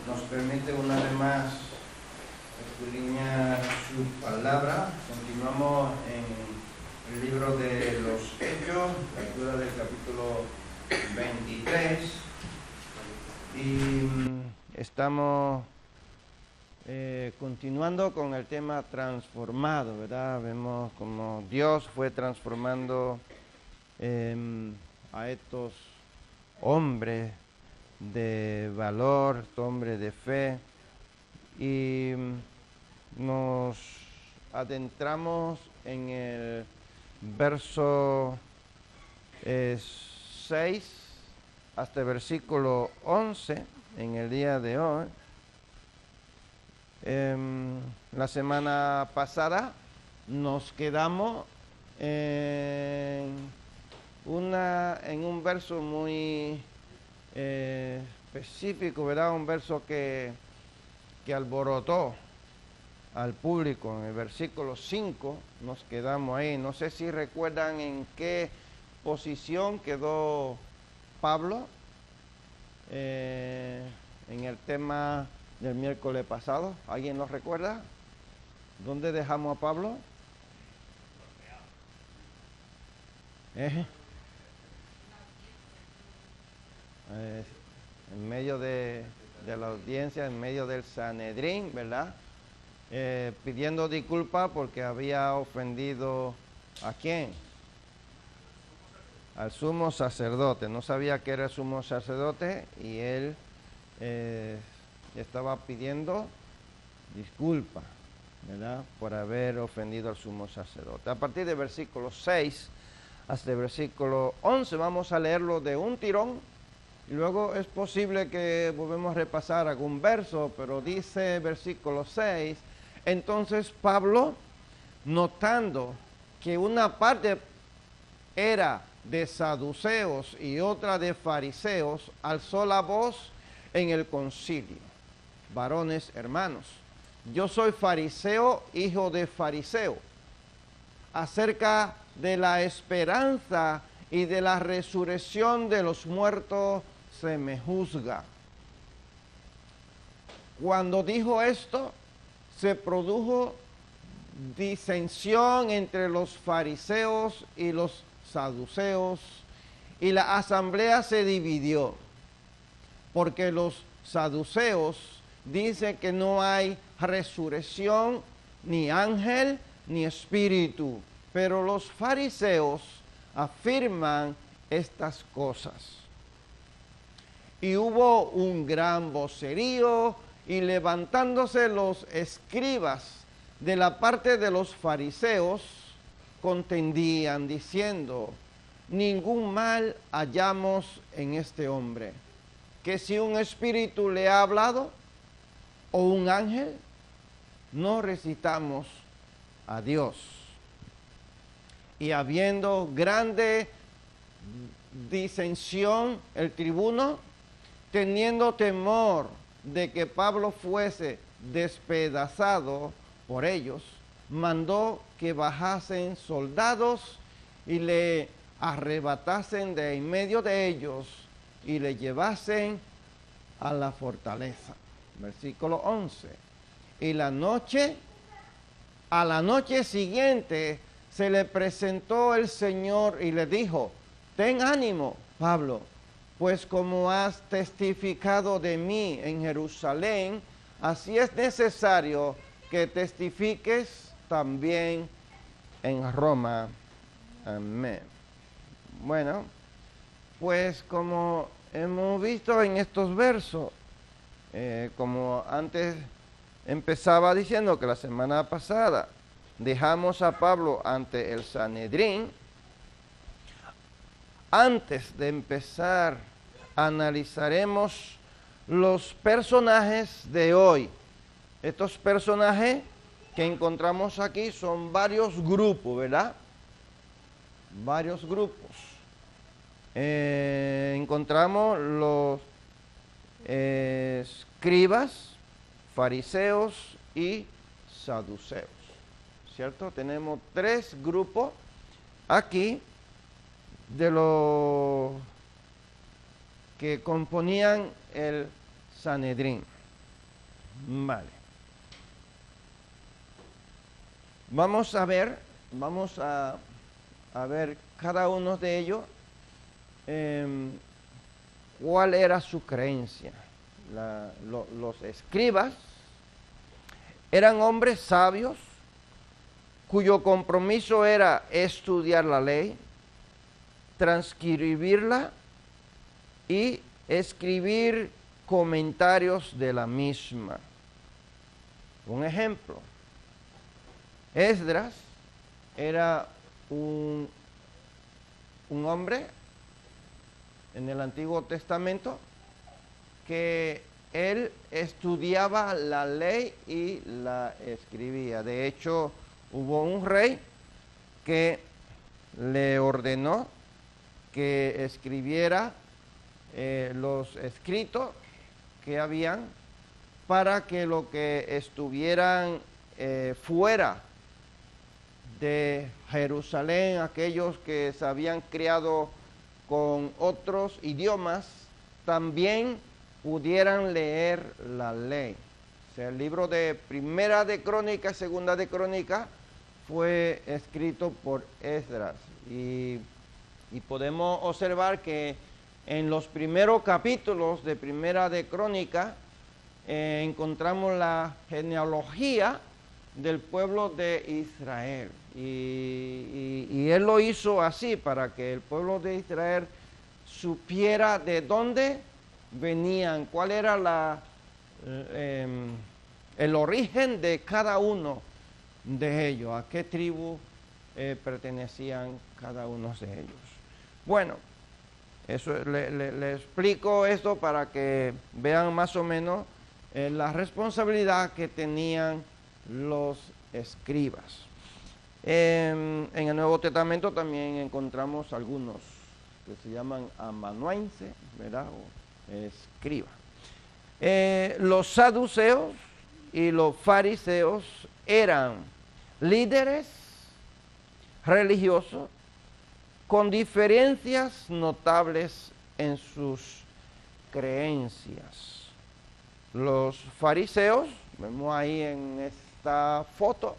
nos permite una vez más escudriñar su palabra. Continuamos en el libro de los Hechos, lectura del capítulo 23, y estamos continuando con el tema transformado, ¿verdad? Vemos como Dios fue transformando a estos hombres de valor, hombres de fe, y nos adentramos en el verso 6 hasta el versículo 11 en el día de hoy. La semana pasada nos quedamos en un verso muy específico, ¿verdad? Un verso que alborotó al público. En el versículo 5 nos quedamos ahí. No sé si recuerdan en qué posición quedó Pablo en el tema del miércoles pasado. ¿Alguien nos recuerda? ¿Dónde dejamos a Pablo? En medio de la audiencia, en medio del Sanedrín, ¿verdad? Pidiendo disculpas porque había ofendido ¿a quién? Al sumo sacerdote. No sabía que era el sumo sacerdote y él estaba pidiendo disculpas, ¿verdad? Por haber ofendido al sumo sacerdote. A partir del versículo 6 hasta el versículo 11 vamos a leerlo de un tirón. Y luego es posible que volvemos a repasar algún verso, pero dice versículo 6, entonces Pablo, notando que una parte era de saduceos y otra de fariseos, alzó la voz en el concilio. Varones hermanos, yo soy fariseo, hijo de fariseo. Acerca de la esperanza y de la resurrección de los muertos se me juzga. Cuando dijo esto, se produjo disensión entre los fariseos y los saduceos, y la asamblea se dividió, porque los saduceos dicen que no hay resurrección, ni ángel, ni espíritu, pero los fariseos afirman estas cosas. Y hubo un gran vocerío, y levantándose los escribas de la parte de los fariseos, contendían diciendo, ningún mal hallamos en este hombre, que si un espíritu le ha hablado, o un ángel, no recitamos a Dios. Y habiendo grande disensión, el tribuno, teniendo temor de que Pablo fuese despedazado por ellos, mandó que bajasen soldados y le arrebatasen de en medio de ellos y le llevasen a la fortaleza. Versículo 11. Y a la noche siguiente se le presentó el Señor y le dijo, ten ánimo, Pablo, pues como has testificado de mí en Jerusalén, así es necesario que testifiques también en Roma. Amén. Bueno, pues como hemos visto en estos versos, como antes empezaba diciendo que la semana pasada dejamos a Pablo ante el Sanedrín, antes de empezar analizaremos los personajes de hoy. Estos personajes que encontramos aquí son varios grupos, ¿verdad? Varios grupos. Encontramos los escribas, fariseos y saduceos, ¿cierto? Tenemos tres grupos aquí de los que componían el Sanedrín. Vale. Vamos a ver cada uno de ellos cuál era su creencia. Los escribas eran hombres sabios cuyo compromiso era estudiar la ley, transcribirla y escribir comentarios de la misma. Un ejemplo, Esdras era un hombre en el Antiguo Testamento que él estudiaba la ley y la escribía. De hecho, hubo un rey que le ordenó que escribiera los escritos que habían para que lo que estuvieran fuera de Jerusalén, aquellos que se habían criado con otros idiomas, también pudieran leer la ley. O sea, el libro de Primera de Crónica, Segunda de Crónica, fue escrito por Esdras. Y podemos observar que en los primeros capítulos de Primera de Crónica encontramos la genealogía del pueblo de Israel. Y él lo hizo así para que el pueblo de Israel supiera de dónde venían, cuál era el origen de cada uno de ellos, a qué tribu pertenecían cada uno de ellos. Bueno, eso le explico esto para que vean más o menos la responsabilidad que tenían los escribas. En el Nuevo Testamento también encontramos algunos que se llaman amanuenses, ¿verdad? O escribas. Los saduceos y los fariseos eran líderes religiosos con diferencias notables en sus creencias. Los fariseos, vemos ahí en esta foto,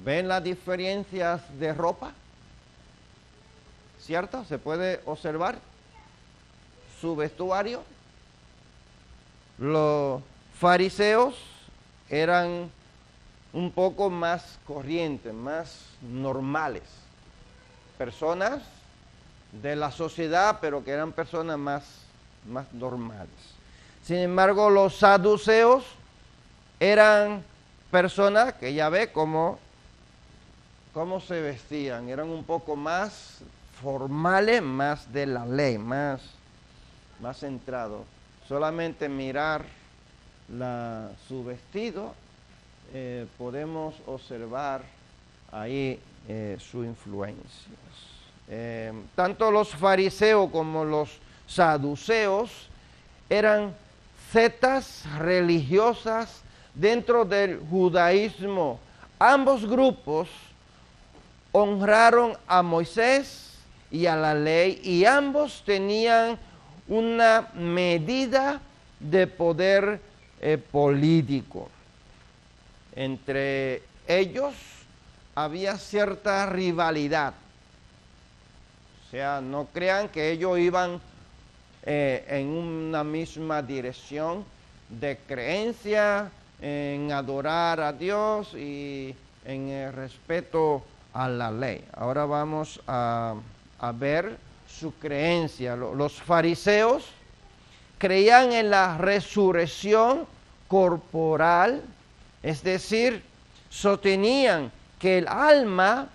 ¿ven las diferencias de ropa? ¿Cierto? Se puede observar su vestuario. Los fariseos eran un poco más corrientes, más normales, personas de la sociedad, pero que eran personas más normales. Sin embargo, los saduceos eran personas que ya ve cómo se vestían, eran un poco más formales, más de la ley, más centrados. Solamente mirar su vestido, podemos observar ahí su influencia. Tanto los fariseos como los saduceos eran sectas religiosas dentro del judaísmo. Ambos grupos honraron a Moisés y a la ley, y ambos tenían una medida de poder político. Entre ellos había cierta rivalidad. O sea, no crean que ellos iban en una misma dirección de creencia, en adorar a Dios y en el respeto a la ley. Ahora vamos a ver su creencia. Los fariseos creían en la resurrección corporal, es decir, sostenían que el alma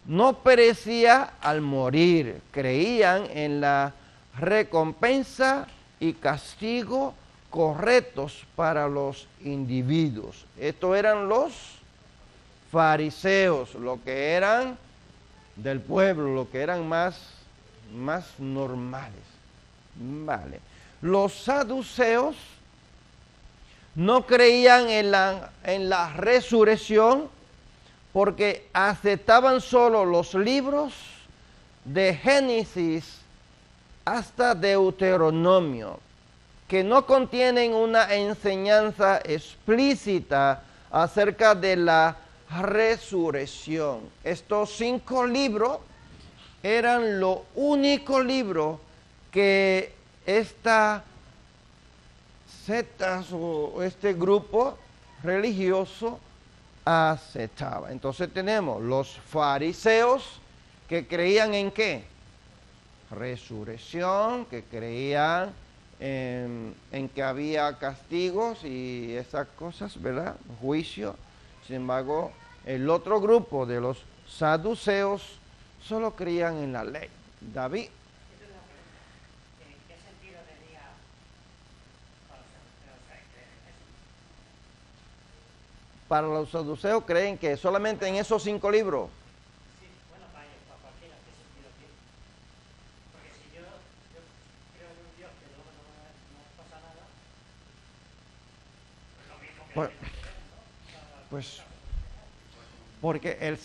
no perecía al morir. Creían en la recompensa y castigo correctos para los individuos. Estos eran los fariseos, lo que eran del pueblo, lo que eran más normales. Vale. Los saduceos no creían en la resurrección porque aceptaban solo los libros de Génesis hasta Deuteronomio. que no contienen una enseñanza explícita acerca de la resurrección. Estos 5 libros eran los únicos libros que esta secta o este grupo religioso aceptaba. Entonces tenemos los fariseos que creían en ¿qué? Resurrección, que creían en que había castigos y esas cosas, ¿verdad? Juicio. Sin embargo, el otro grupo de los saduceos solo creían en la ley. David. ¿En qué sentido tenía para los saduceos creer en eso? Para los saduceos creen que solamente en esos 5 libros. Sí, bueno, para ellos, para cualquiera, ¿qué sentido tiene? Porque si yo creo en un Dios que luego no pasa nada, pues lo mismo que Pues, pues porque el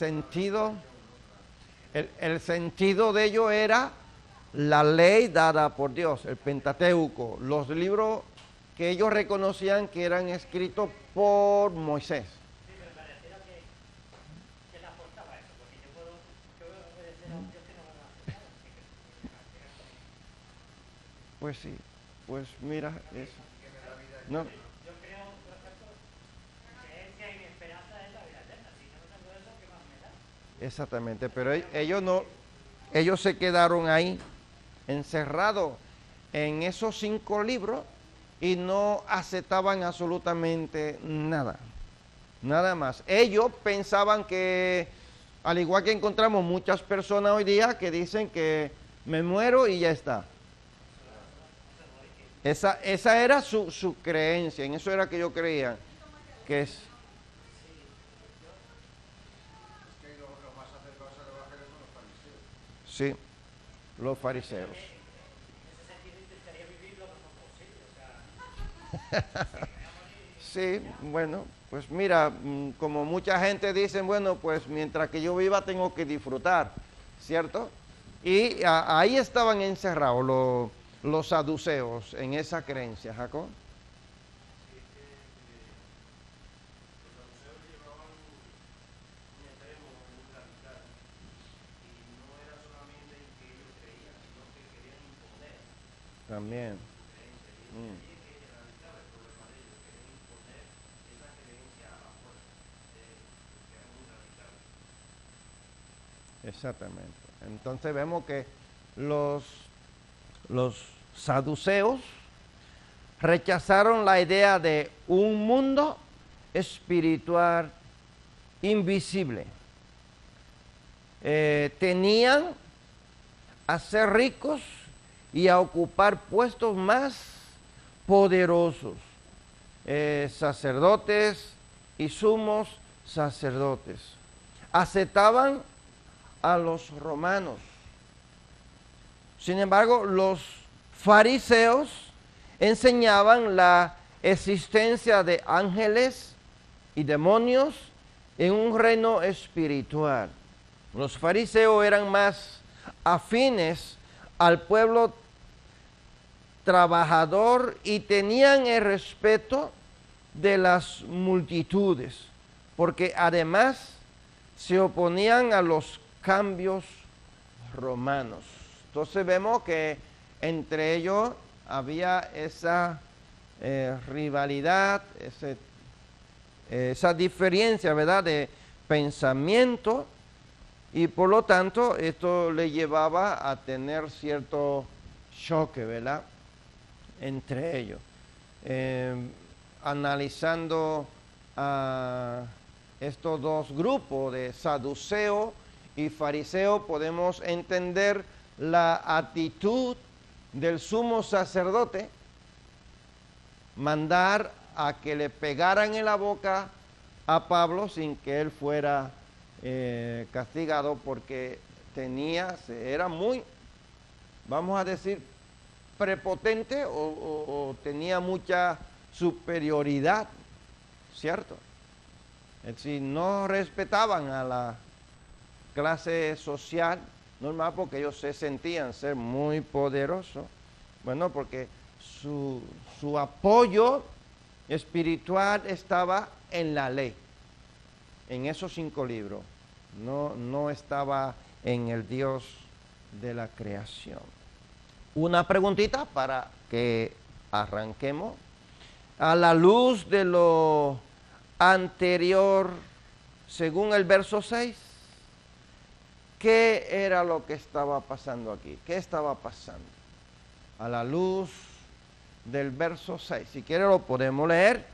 sentido de ello era la ley dada por Dios, el Pentateuco, los libros que ellos reconocían que eran escritos por Moisés. sí, pero me refiero a que le aportaba eso, porque yo puedo obedecer a un Dios que no me va a hacer nada. Pues sí, pues mira, eso. No, Yo creo, por ejemplo, creencia y mi esperanza es la vida eterna. Si yo no tengo eso, ¿qué más me da? exactamente, pero ellos no, ellos se quedaron ahí encerrados en esos 5 libros y no aceptaban absolutamente nada, nada más. Ellos pensaban que, al igual que encontramos muchas personas hoy día que dicen que me muero y ya está. Esa era su creencia, en eso era que ellos creían, que es... Sí, los fariseos. En ese sentido intentaría vivir lo mejor posible. O sea, Sí, bueno, pues mira, como mucha gente dice, bueno, pues mientras que yo viva tengo que disfrutar, ¿cierto? Y ahí estaban encerrados los saduceos en esa creencia, Jacob. También. Exactamente. Entonces vemos que los saduceos rechazaron la idea de un mundo espiritual invisible. Tenían a ser ricos y a ocupar puestos más poderosos, sacerdotes y sumos sacerdotes. Aceptaban a los romanos. Sin embargo, los fariseos enseñaban la existencia de ángeles y demonios en un reino espiritual. Los fariseos eran más afines al pueblo trabajador y tenían el respeto de las multitudes, porque además se oponían a los cambios romanos. Entonces vemos que entre ellos había esa rivalidad, esa diferencia, ¿verdad?, de pensamiento, y por lo tanto esto le llevaba a tener cierto choque, ¿verdad?, entre ellos. Analizando a estos dos grupos de saduceo y fariseo, podemos entender la actitud del sumo sacerdote, mandar a que le pegaran en la boca a Pablo sin que él fuera castigado, porque era muy, vamos a decir, prepotente o tenía mucha superioridad, ¿cierto? Es decir, no respetaban a la clase social normal porque ellos se sentían ser muy poderosos, bueno, porque su, su apoyo espiritual estaba en la ley, en esos 5 libros. No estaba en el Dios de la creación. Una preguntita para que arranquemos. A la luz de lo anterior, según el verso 6, ¿qué era lo que estaba pasando aquí? ¿Qué estaba pasando? A la luz del verso 6. Si quiere lo podemos leer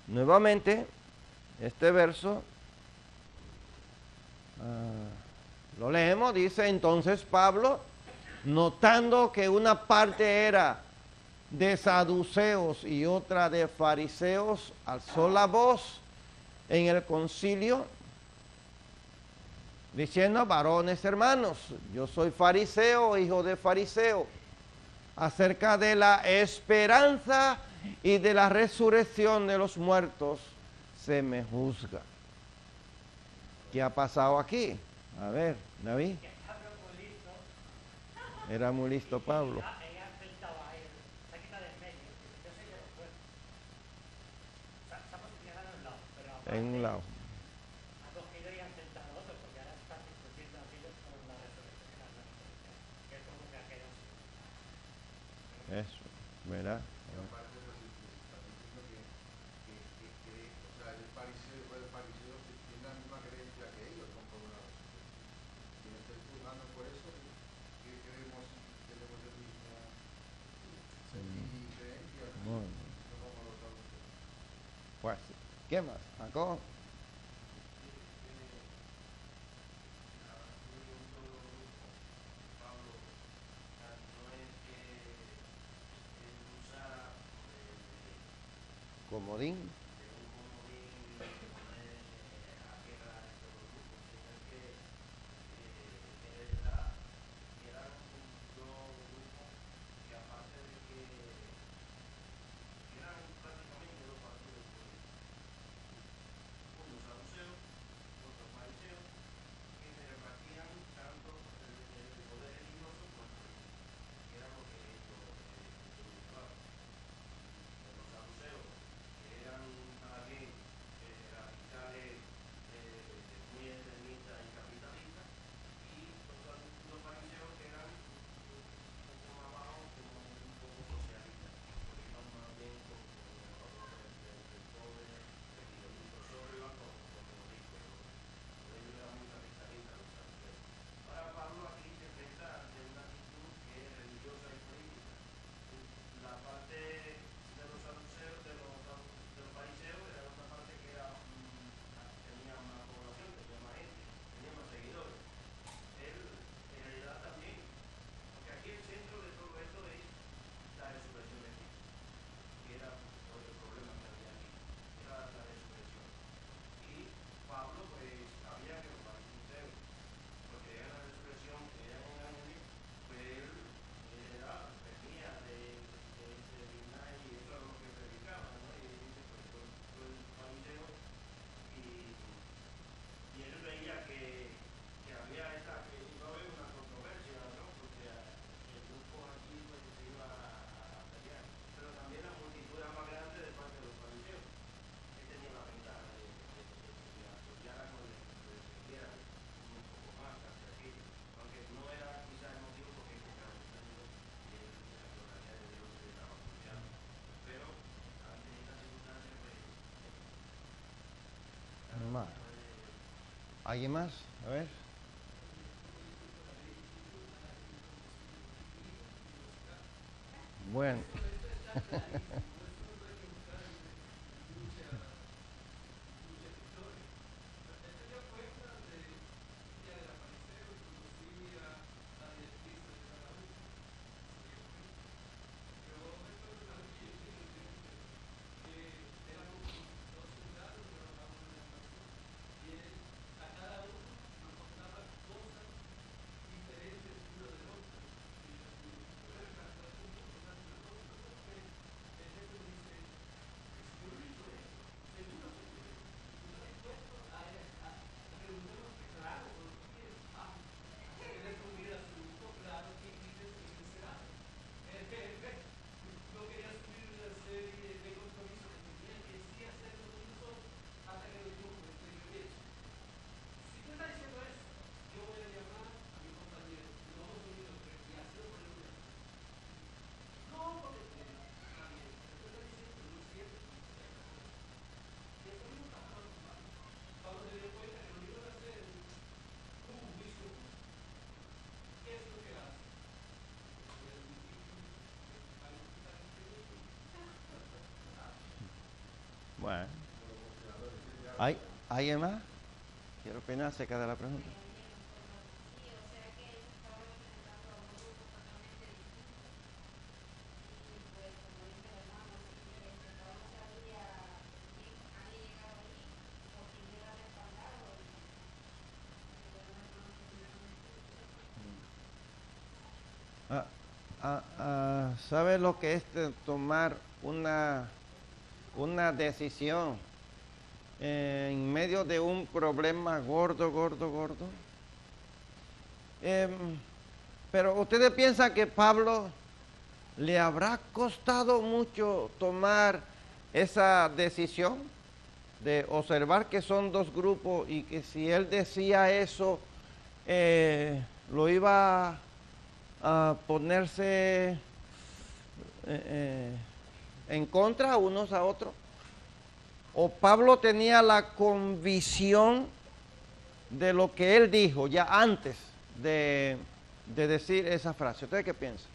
nuevamente, este verso. Lo leemos, dice entonces Pablo, notando que una parte era de saduceos y otra de fariseos, alzó la voz en el concilio, diciendo: varones hermanos, yo soy fariseo, hijo de fariseo, acerca de la esperanza y de la resurrección de los muertos se me juzga. ¿Qué ha pasado aquí? A ver, David. Era muy listo Pablo. En un lado. Eso, ¿verdad? Pues, ¿qué más? ¿Jacob? Comodín. ¿Alguien más? A ver. Bueno. ¿Hay alguien más? ¿Quiere opinar acerca de la pregunta? ¿Sabe lo que es tomar una decisión en medio de un problema gordo? Pero ustedes piensan que Pablo le habrá costado mucho tomar esa decisión de observar que son dos grupos y que si él decía eso, lo iba a ponerse en contra unos a otros. O Pablo tenía la convicción de lo que él dijo ya antes de decir esa frase. ¿Ustedes qué piensan?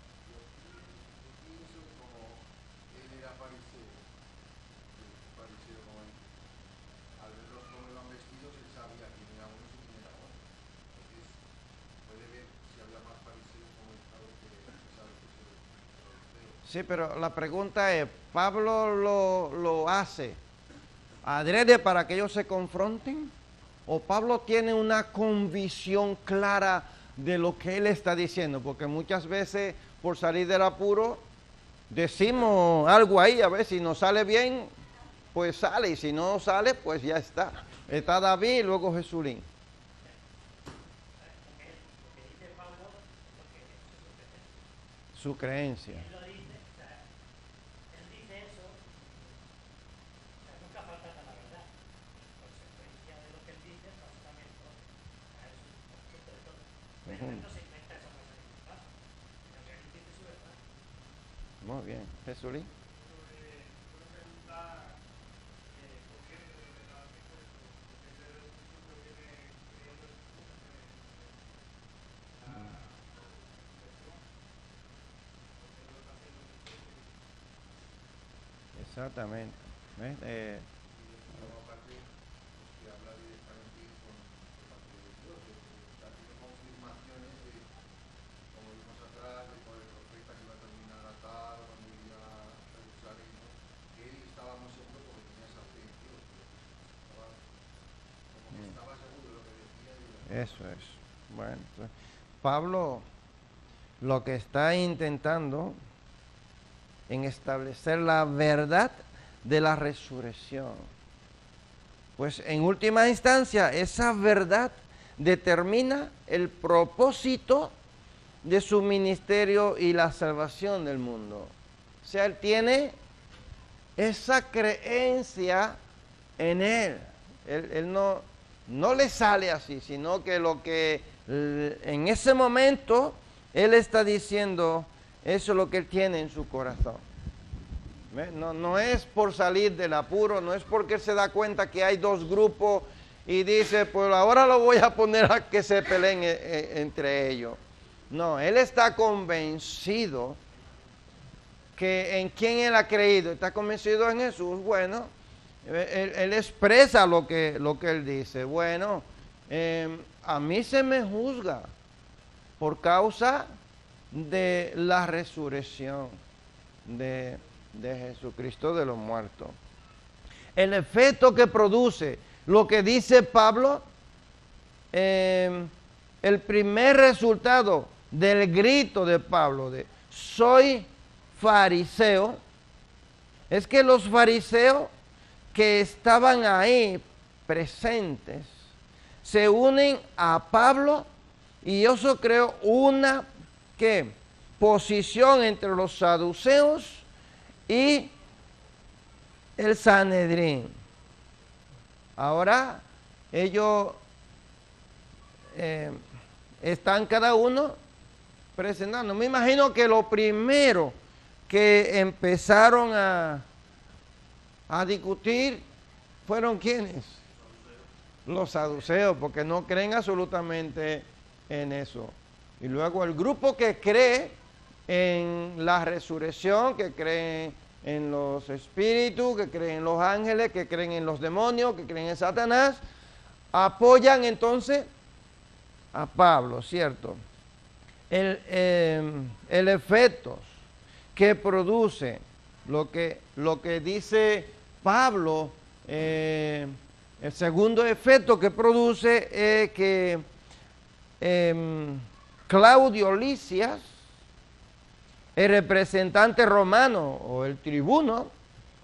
Sí, pero la pregunta es, ¿Pablo lo hace adrede para que ellos se confronten? ¿O Pablo tiene una convicción clara de lo que él está diciendo? Porque muchas veces, por salir del apuro, decimos algo ahí, a ver si nos sale bien, pues sale, y si no sale, pues ya está. Está David y luego Jesulín. Su creencia. Muy bien, Jesulín. Exactamente. ¿Ves? Eso es. Bueno, entonces, Pablo lo que está intentando en establecer la verdad de la resurrección. Pues en última instancia, esa verdad determina el propósito de su ministerio y la salvación del mundo. O sea, él tiene esa creencia en él. Él no le sale así, sino que lo que en ese momento él está diciendo, eso es lo que él tiene en su corazón. No es por salir del apuro, no es porque él se da cuenta que hay dos grupos y dice, pues ahora lo voy a poner a que se peleen entre ellos. No, él está convencido que en quién él ha creído, está convencido en Jesús. Bueno, él expresa lo que él dice. Bueno, a mí se me juzga por causa de la resurrección de Jesucristo de los muertos. El efecto que produce lo que dice Pablo, el primer resultado del grito de Pablo de soy fariseo, es que los fariseos que estaban ahí presentes se unen a Pablo, y eso creó una posición entre los saduceos y el Sanedrín. Ahora ellos están cada uno presentando. Me imagino que lo primero que empezaron a discutir fueron ¿quiénes? Los saduceos, porque no creen absolutamente en eso. Y luego el grupo que cree en la resurrección, que cree en los espíritus, que creen en los ángeles, que creen en los demonios, que creen en Satanás, apoyan entonces a Pablo, ¿cierto? El efecto que produce, lo que dice Pablo, el segundo efecto que produce es que Claudio Lisias, el representante romano o el tribuno,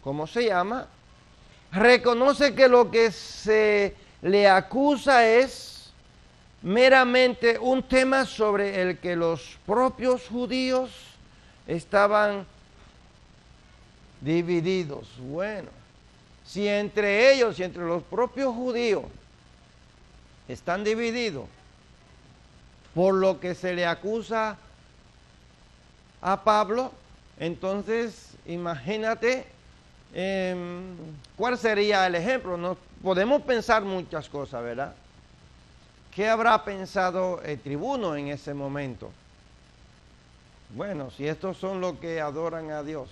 como se llama, reconoce que lo que se le acusa es meramente un tema sobre el que los propios judíos estaban divididos. Bueno, si entre ellos y entre los propios judíos están divididos por lo que se le acusa a Pablo, entonces imagínate cuál sería el ejemplo. No podemos pensar muchas cosas, ¿verdad? ¿Qué habrá pensado el tribuno en ese momento? Bueno, si estos son los que adoran a Dios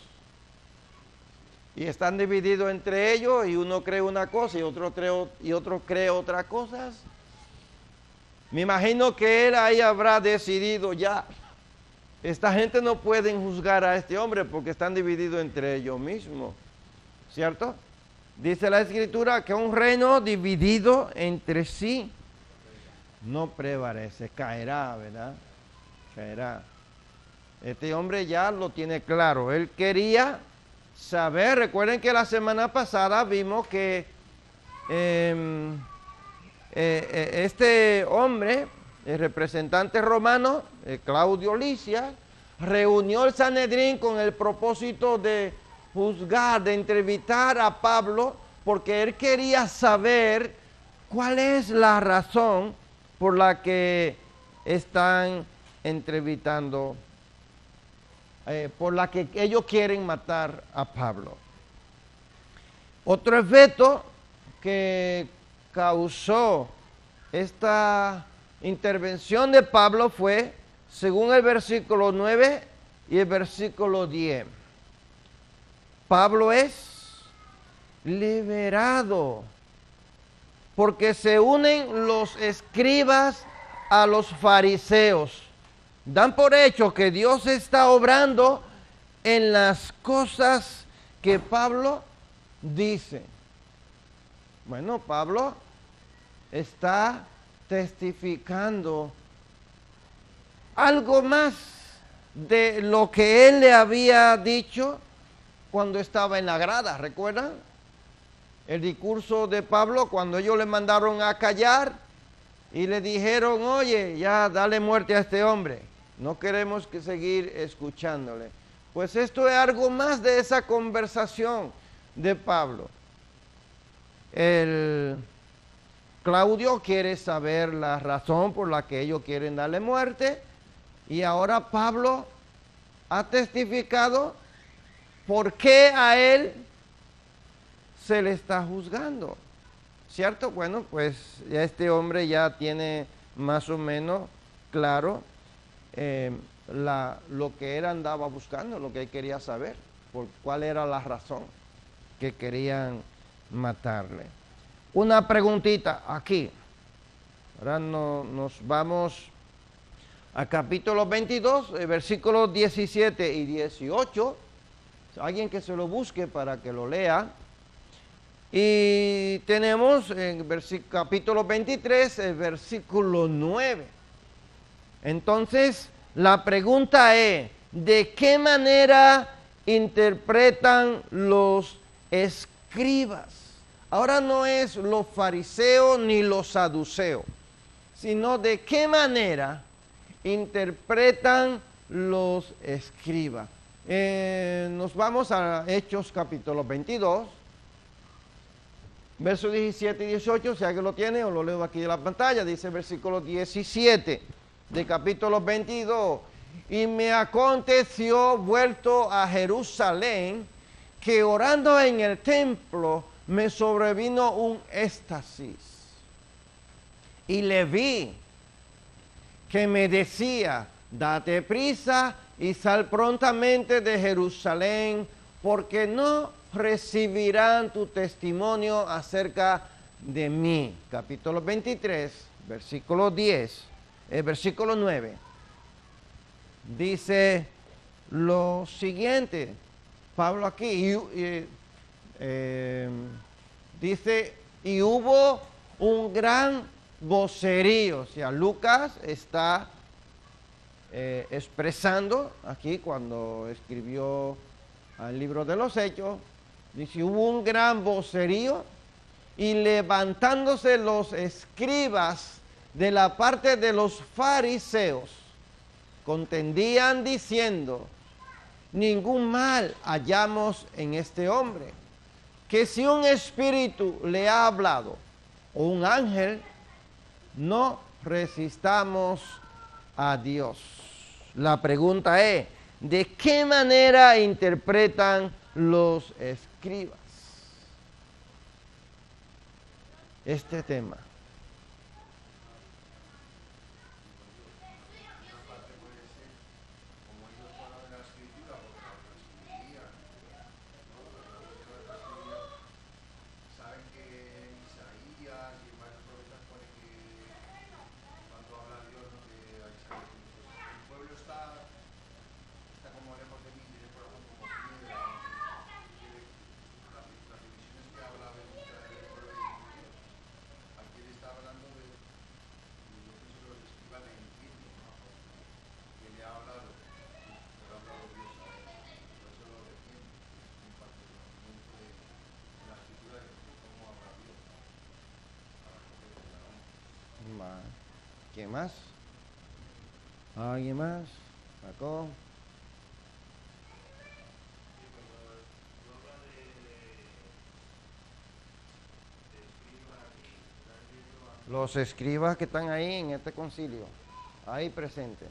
y están divididos entre ellos y uno cree una cosa y otro cree otras cosas, me imagino que él ahí habrá decidido ya, esta gente no pueden juzgar a este hombre porque están divididos entre ellos mismos, ¿cierto? Dice la Escritura que un reino dividido entre sí no prevalece, caerá, ¿verdad? Caerá. Este hombre ya lo tiene claro. Él quería saber, recuerden que la semana pasada vimos que este hombre, el representante romano, Claudio Lisias, reunió el Sanedrín con el propósito de juzgar, de entrevistar a Pablo, porque él quería saber cuál es la razón por la que están entrevistando, por la que ellos quieren matar a Pablo. Otro efecto que causó esta intervención de Pablo fue, según el versículo 9 y el versículo 10, Pablo es liberado porque se unen los escribas a los fariseos. Dan por hecho que Dios está obrando en las cosas que Pablo dice. Bueno, Pablo está testificando algo más de lo que él le había dicho cuando estaba en la grada. ¿Recuerdan el discurso de Pablo cuando ellos le mandaron a callar y le dijeron, oye, ya dale muerte a este hombre, no queremos que seguir escuchándole? Pues esto es algo más de esa conversación de Pablo. El Claudio quiere saber la razón por la que ellos quieren darle muerte, y ahora Pablo ha testificado por qué a él se le está juzgando, ¿cierto? Bueno, pues ya este hombre ya tiene más o menos claro lo que él andaba buscando, lo que él quería saber, por cuál era la razón que querían matarle. Una preguntita aquí. Ahora nos vamos a capítulo 22, versículos 17 y 18. Alguien que se lo busque para que lo lea. Y tenemos en capítulo 23, el versículo 9. Entonces, la pregunta es, ¿de qué manera interpretan los escribas? Ahora no es los fariseos ni los saduceos, sino de qué manera interpretan los escribas. Nos vamos a Hechos capítulo 22, versos 17 y 18, si alguien lo tiene o lo leo aquí en la pantalla. Dice el versículo 17 de capítulo 22, y me aconteció vuelto a Jerusalén, que orando en el templo me sobrevino un éxtasis, y le vi que me decía, date prisa y sal prontamente de Jerusalén, porque no recibirán tu testimonio acerca de mí. Capítulo 23, versículo 10, versículo 9. Dice lo siguiente, Pablo aquí, dice, y hubo un gran vocerío. O sea, Lucas está expresando aquí cuando escribió el libro de los Hechos, dice, hubo un gran vocerío y levantándose los escribas de la parte de los fariseos, contendían diciendo, ningún mal hallamos en este hombre, que si un espíritu le ha hablado o un ángel, no resistamos a Dios. La pregunta es, ¿de qué manera interpretan los escribas este tema? ¿Quién más? ¿Alguien más? ¿Sacó? Los escribas que están ahí en este concilio, ahí presentes.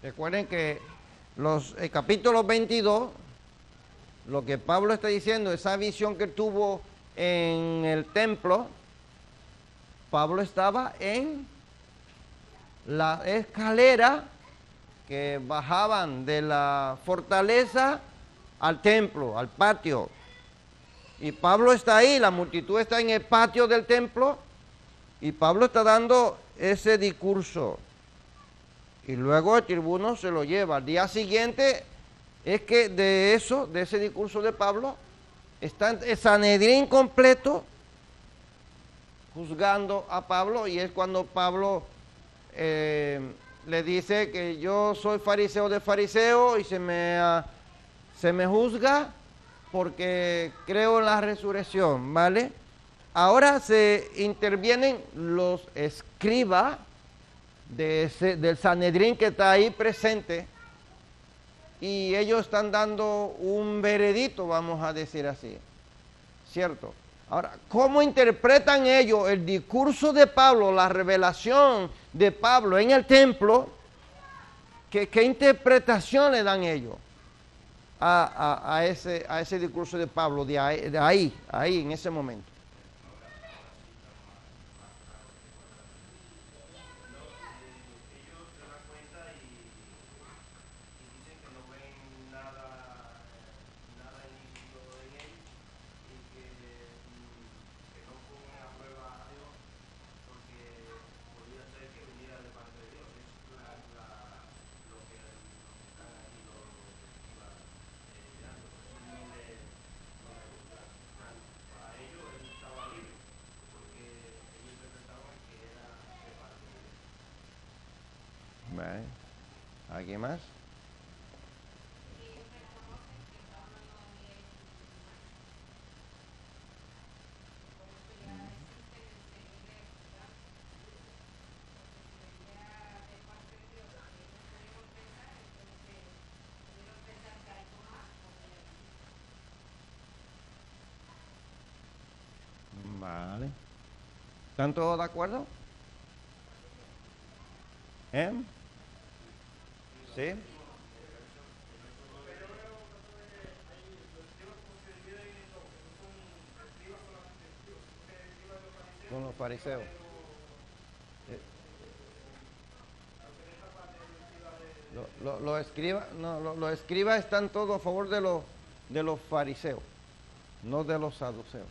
Recuerden que el capítulo 22, lo que Pablo está diciendo, esa visión que tuvo en el templo, Pablo estaba en la escalera que bajaban de la fortaleza al templo, al patio. Y Pablo está ahí, la multitud está en el patio del templo, y Pablo está dando ese discurso. Y luego el tribuno se lo lleva. Al día siguiente es que de ese discurso de Pablo, está el Sanedrín completo juzgando a Pablo, y es cuando Pablo le dice que yo soy fariseo de fariseo y se me juzga porque creo en la resurrección, ¿vale? Ahora se intervienen los escribas del Sanedrín que está ahí presente, y ellos están dando un veredicto, vamos a decir así, ¿cierto? Ahora, ¿cómo interpretan ellos el discurso de Pablo, la revelación de Pablo en el templo? ¿Qué interpretación le dan ellos a ese discurso de Pablo de ahí, en ese momento? ¿Alguien más? Vale. ¿Están todos de acuerdo? ¿Sí? Con los fariseos. Los escribas, no, los escribas están todos a favor de los de los fariseos, no de los saduceos.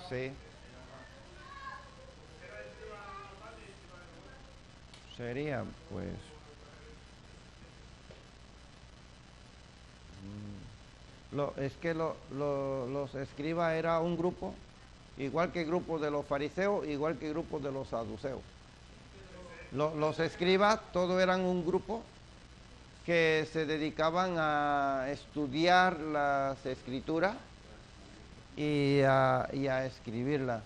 Sí. Sería, pues, es que los escribas era un grupo, igual que el grupo de los fariseos, igual que el grupo de los saduceos. Los escribas, todos eran un grupo que se dedicaban a estudiar las escrituras y a escribirlas.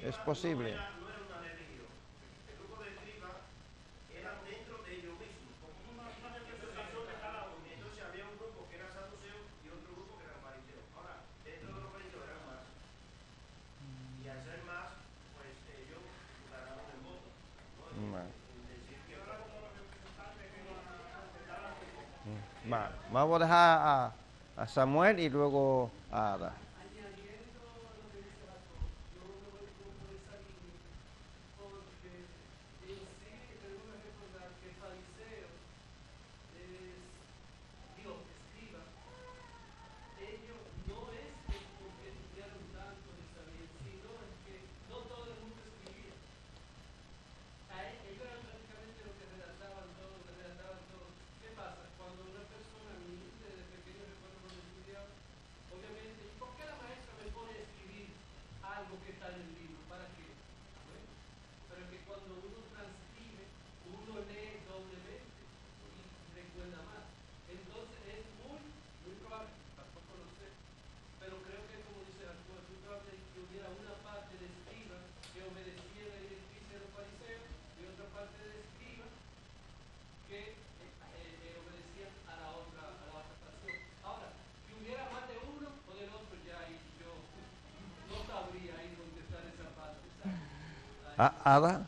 Es posible. Vamos a dejar a Samuel y luego a Ada. Ada.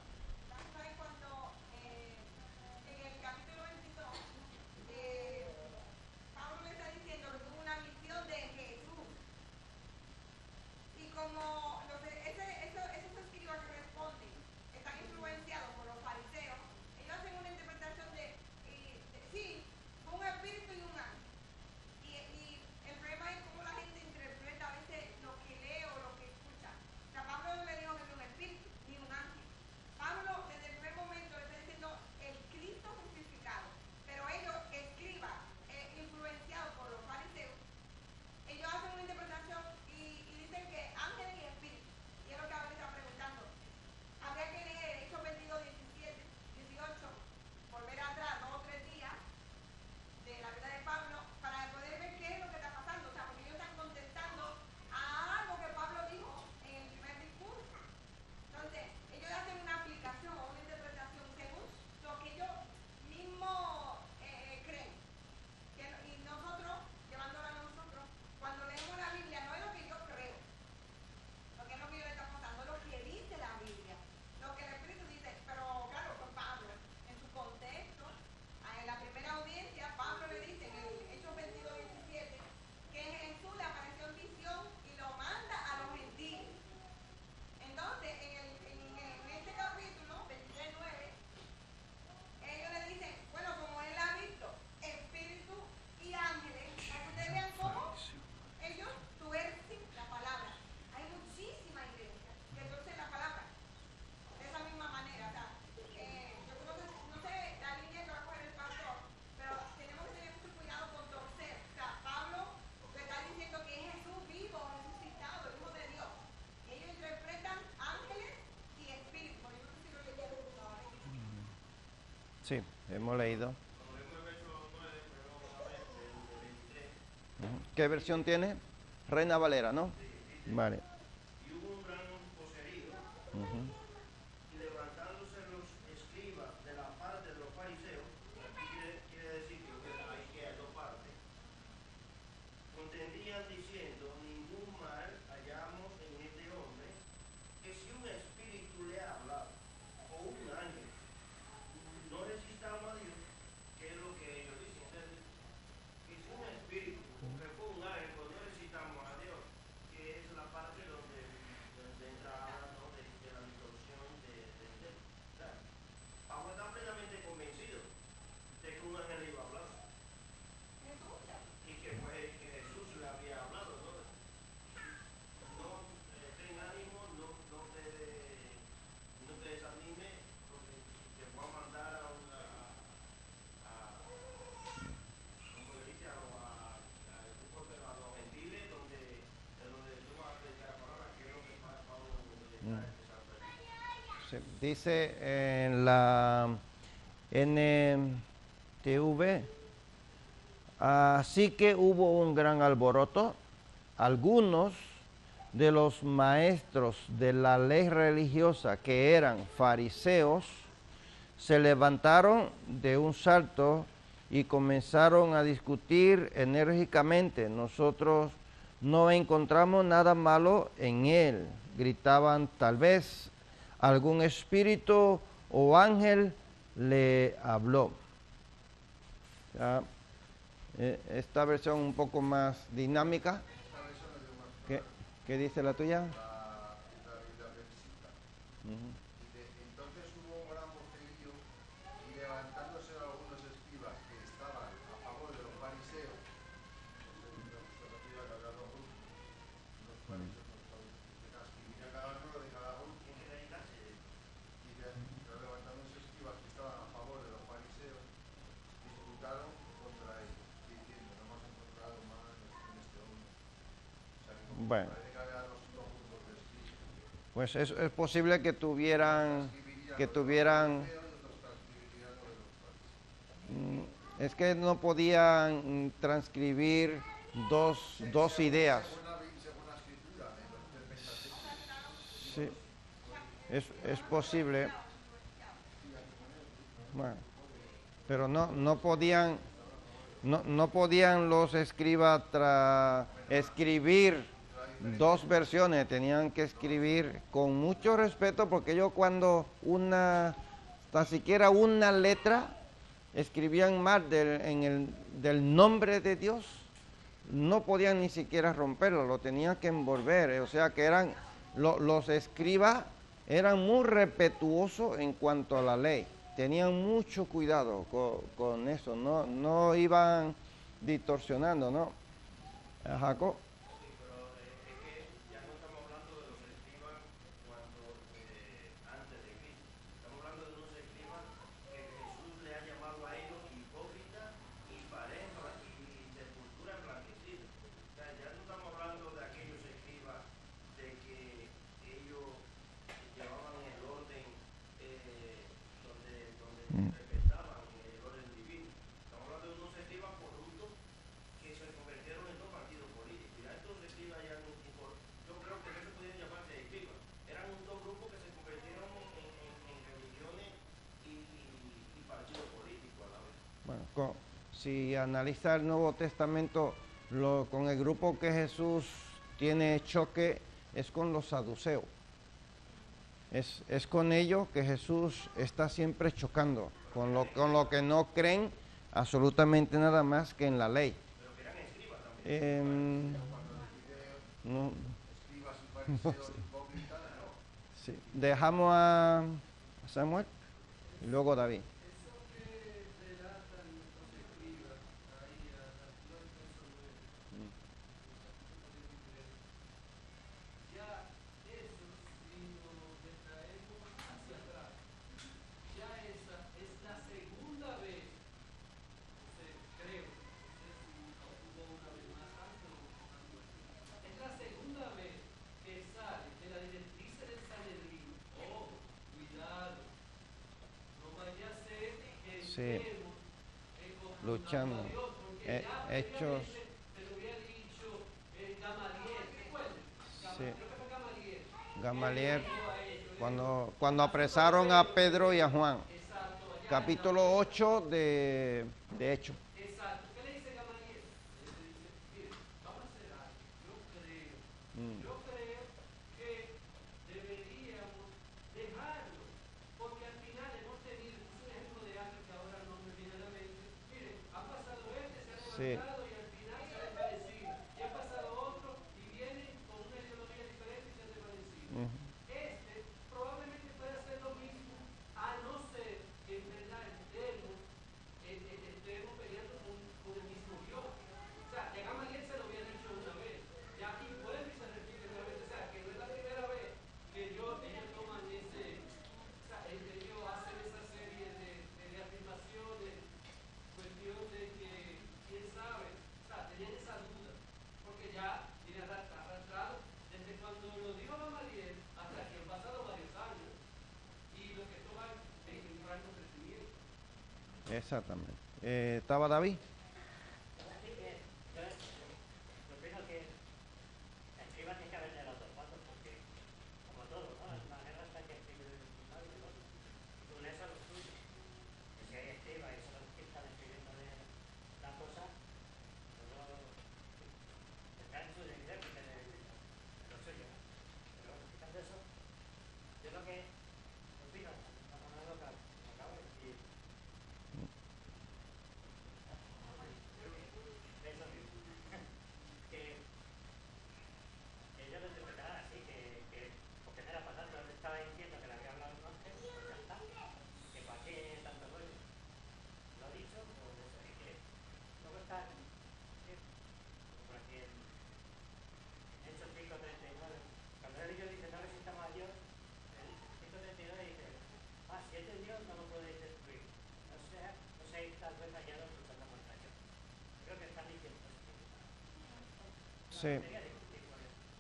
Sí, hemos leído. ¿Qué versión tiene? Reina Valera, ¿no? Vale. Y hubo un gran vocerío, y levantándose los escribas de la parte de los fariseos, aquí quiere decir que hay dos partes, contendían diciendo: ningún mal hallamos en este hombre, que si un espíritu le habla, o un ángel, no resistamos a Dios, que él Sí, dice en la NTV, así que hubo un gran alboroto. Algunos de los maestros de la ley religiosa, que eran fariseos, se levantaron de un salto y comenzaron a discutir enérgicamente. Nosotros no encontramos nada malo en él, gritaban. Tal vez algún espíritu o ángel le habló. Ya, esta versión un poco más dinámica. ¿Qué dice la tuya? La Biblia Bélgica. Dice, entonces hubo un gran vocerío y levantándose algunos escribas que estaban a favor de los fariseos, los escribían cada uno de cada uno, y levantándose escribas que estaban a favor de los fariseos, disputaron contra ellos, diciendo, no hemos encontrado mal en este hombre. O sea, Bueno, pues es posible que tuvieran, es que no podían transcribir dos ideas. Sí, es posible. Bueno, pero no podían los escribas escribir dos versiones, tenían que escribir con mucho respeto, porque ellos cuando tan siquiera una letra escribían mal del nombre de Dios, no podían ni siquiera romperlo, lo tenían que envolver. O sea que los escribas eran muy respetuosos en cuanto a la ley, tenían mucho cuidado con eso, no iban distorsionando, ¿no? Jacob. Si analiza el Nuevo Testamento, con el grupo que Jesús tiene choque es con los saduceos. Es con ellos que Jesús está siempre chocando, con lo que no creen absolutamente nada más que en la ley. No sé. Sí. Dejamos a Samuel y luego David. Sí, luchando. Hechos. Sí. Gamaliel, cuando apresaron a Pedro y a Juan. Capítulo 8 de Hechos. Sí. Probablemente puede hacer lo mismo, a no ser que en verdad estemos peleando con el mismo Dios. O sea, que Gamaliel se lo había dicho una vez, ya aquí vuelve y se repite una vez. O sea, que no es la primera vez que ellos toman ellos hacen esa serie de afirmaciones, cuestión de que, quién sabe, Exactamente. ¿Estaba David? Así que yo opino que la escriba tiene que haber de los dos bandos, porque, como todo, ¿no? En una guerra está que escribir algo, ¿no? Tú lees a los tuyos, que si hay escriba y son los que están escribiendo de la cosa, luego está en su dignidad de lo suyo, ¿no? Pero bueno, quitando eso, yo lo que opino, vamos a ver lo que acabo de decir. Eso mismo. Que ellos lo interpretaban así, porque no era para tanto, él estaba diciendo que le había hablado un ángel, pues ya está, que para qué tanto rollo. Lo ha dicho, pues eso, y que luego está, por aquí en Hechos 5:39, cuando él y yo dice, no resistamos a Dios, el 5:39 dice, si es de Dios no lo podéis destruir, no seáis tal vez hallados luchando contra Dios. Creo que están diciendo esto. Sí.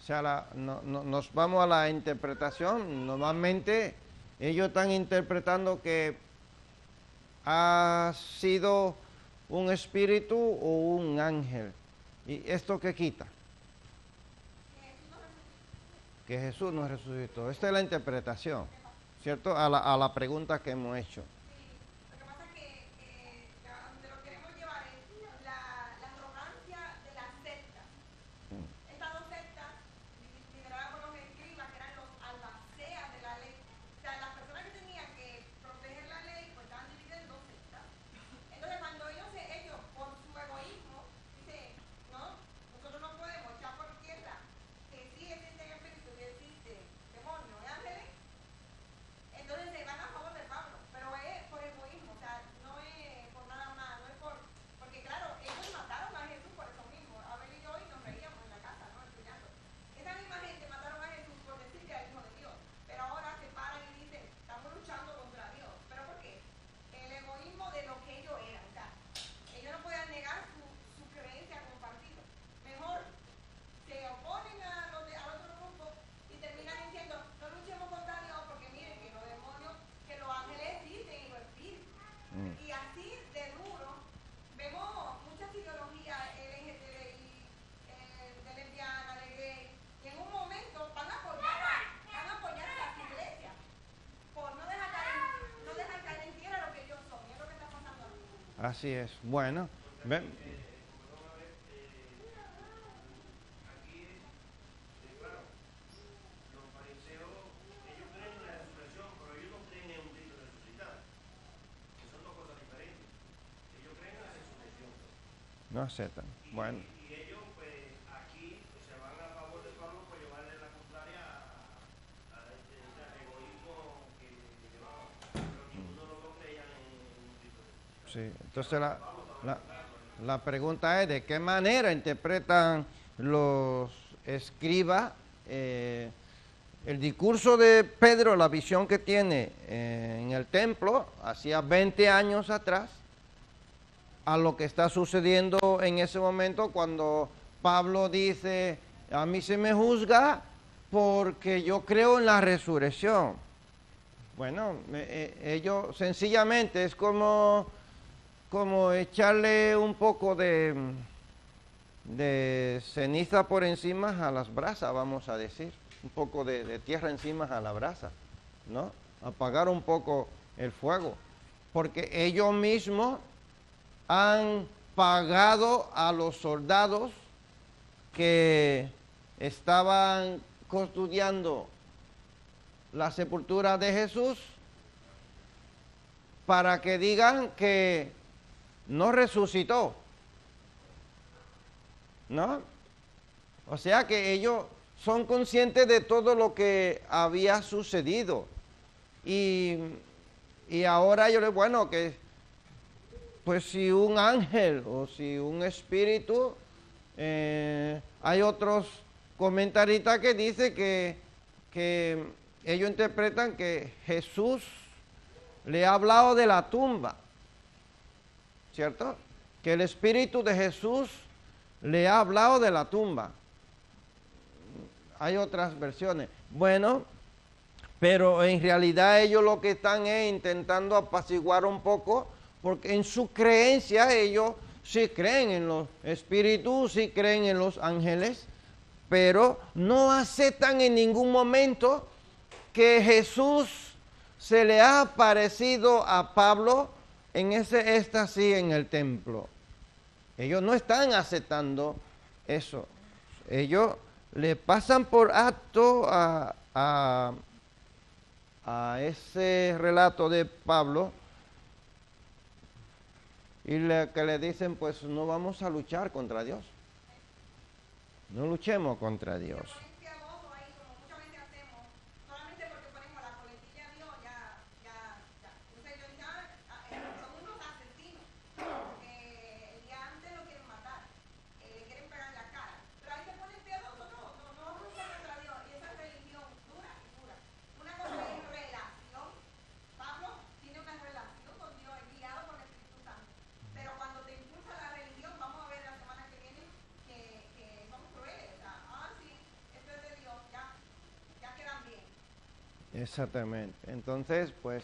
O sea, nos vamos a la interpretación. Normalmente ellos están interpretando que ha sido un espíritu o un ángel. ¿Y esto qué quita? Que Jesús no resucitó. Esta es la interpretación, ¿cierto? A la pregunta que hemos hecho. Lo que pasa es que a donde lo queremos llevar es la arrogancia de las sectas. Estas dos sectas, lideradas por los escribas, que eran los albaceas de la ley. O sea, las personas que tenían que proteger la ley, pues estaban divididas en dos sectas. Entonces, cuando ellos por su egoísmo, dicen, no, nosotros no podemos echar por tierra que sí existen espíritus, que existen demonios y ángeles. Entonces se van a favor de Pablo, pero es por egoísmo, o sea, no es por nada más, no es porque claro, ellos mataron a Jesús por eso mismo. Abel y yo hoy nos reíamos en la casa, ¿no? Estudiando. Esa misma gente mataron a Jesús por decir que era el hijo de Dios, pero ahora se paran y dicen, estamos luchando contra Dios. ¿Pero por qué? El egoísmo de lo que ellos eran, o sea, ellos no podían negar su creencia compartida. Mejor se oponen al otro grupo y terminan diciendo, no luchemos contra Dios porque miren que los demonios, que los ángeles existen y los espíritus. Y así de duro, vemos muchas ideologías LGTBI, de lesbiana, de gay, y en un momento van a apoyar a las iglesias por no dejar caer en tierra lo que ellos son, y es lo que está pasando ahora. Así es. Bueno, ven. Claro, los fariseos, ellos creen en la resurrección, pero ellos no creen en un Cristo resucitado, que son dos cosas diferentes. Ellos creen en la resurrección. No aceptan. Bueno. Y ellos, pues, aquí se van a favor de Pablo por llevarle la contraria a este egoísmo que llevaba. Pero ninguno de los dos creían en un Cristo resucitado. Sí. Entonces la pregunta es, ¿de qué manera interpretan los escribas el discurso de Pedro, la visión que tiene en el templo, hacía 20 años atrás, a lo que está sucediendo en ese momento cuando Pablo dice, a mí se me juzga porque yo creo en la resurrección? Bueno, ellos sencillamente es como echarle un poco de ceniza por encima a las brasas, vamos a decir, un poco de tierra encima a la brasa, ¿no? Apagar un poco el fuego, porque ellos mismos han pagado a los soldados que estaban custodiando la sepultura de Jesús para que digan que no resucitó, ¿no? O sea que ellos son conscientes de todo lo que había sucedido. Y ahora yo les digo, bueno, que pues si un ángel o si un espíritu, hay otros comentaristas que dicen que ellos interpretan que Jesús le ha hablado de la tumba, ¿cierto? Que el espíritu de Jesús le ha hablado de la tumba. Hay otras versiones. Bueno, pero en realidad ellos lo que están es intentando apaciguar un poco, porque en su creencia ellos sí creen en los espíritus, sí creen en los ángeles, pero no aceptan en ningún momento que Jesús se le ha aparecido a Pablo en ese éxtasis en el templo. Ellos no están aceptando eso. Ellos le pasan por alto a ese relato de Pablo y que le dicen, pues no vamos a luchar contra Dios. No luchemos contra Dios. Ponen piadoso ahí, como muchas veces hacemos, solamente porque ponemos la coletilla a Dios, ya. Entonces yo dije, son unos asesinos, que el día antes lo quieren matar, le quieren pegar en la cara. Pero ahí se ponen piadosos, no luchan contra Dios. Y esa religión dura y pura. Una cosa es relación. Pablo tiene una relación con Dios, es guiado por el Espíritu Santo. Pero cuando te impulsa la religión, vamos a ver la semana que viene que son crueles. O sea, sí, esto es de Dios, ya quedan bien. Exactamente. Entonces, pues,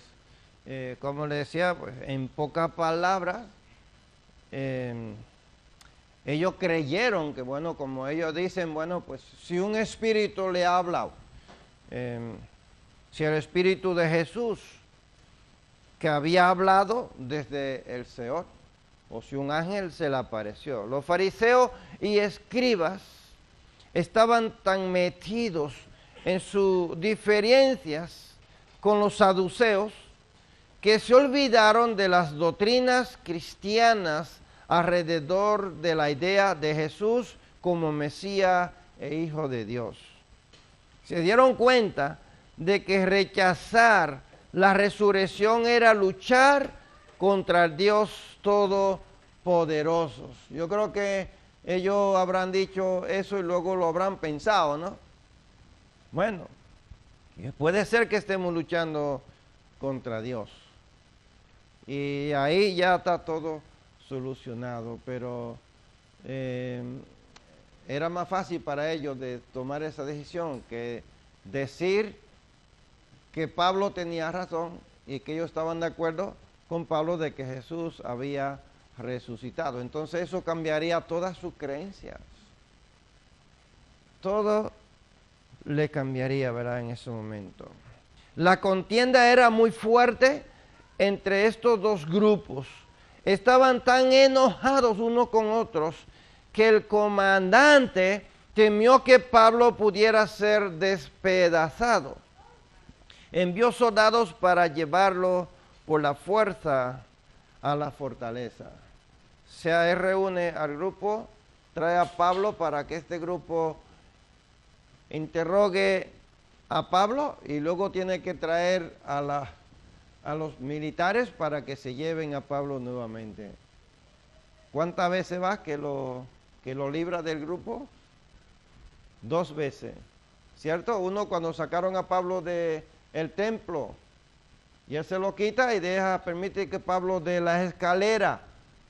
como le decía, pues, en pocas palabras, ellos creyeron que, bueno, como ellos dicen, bueno, pues, si un espíritu le ha hablado, si el espíritu de Jesús, que había hablado desde el Seol, o si un ángel se le apareció. Los fariseos y escribas estaban tan metidos en sus diferencias con los saduceos que se olvidaron de las doctrinas cristianas alrededor de la idea de Jesús como Mesías e Hijo de Dios. Se dieron cuenta de que rechazar la resurrección era luchar contra el Dios Todopoderoso. Yo creo que ellos habrán dicho eso y luego lo habrán pensado, ¿no? Bueno, puede ser que estemos luchando contra Dios. Y ahí ya está todo solucionado, pero era más fácil para ellos de tomar esa decisión que decir que Pablo tenía razón y que ellos estaban de acuerdo con Pablo de que Jesús había resucitado. Entonces eso cambiaría todas sus creencias. Todo le cambiaría, ¿verdad? En ese momento. La contienda era muy fuerte entre estos dos grupos. Estaban tan enojados unos con otros que el comandante temió que Pablo pudiera ser despedazado. Envió soldados para llevarlo por la fuerza a la fortaleza. Se reúne al grupo, trae a Pablo para que este grupo interrogue a Pablo y luego tiene que traer a los militares para que se lleven a Pablo nuevamente. ¿Cuántas veces va que lo libra del grupo? 2 veces, ¿cierto? Uno cuando sacaron a Pablo del templo y él se lo quita y permite que Pablo de la escalera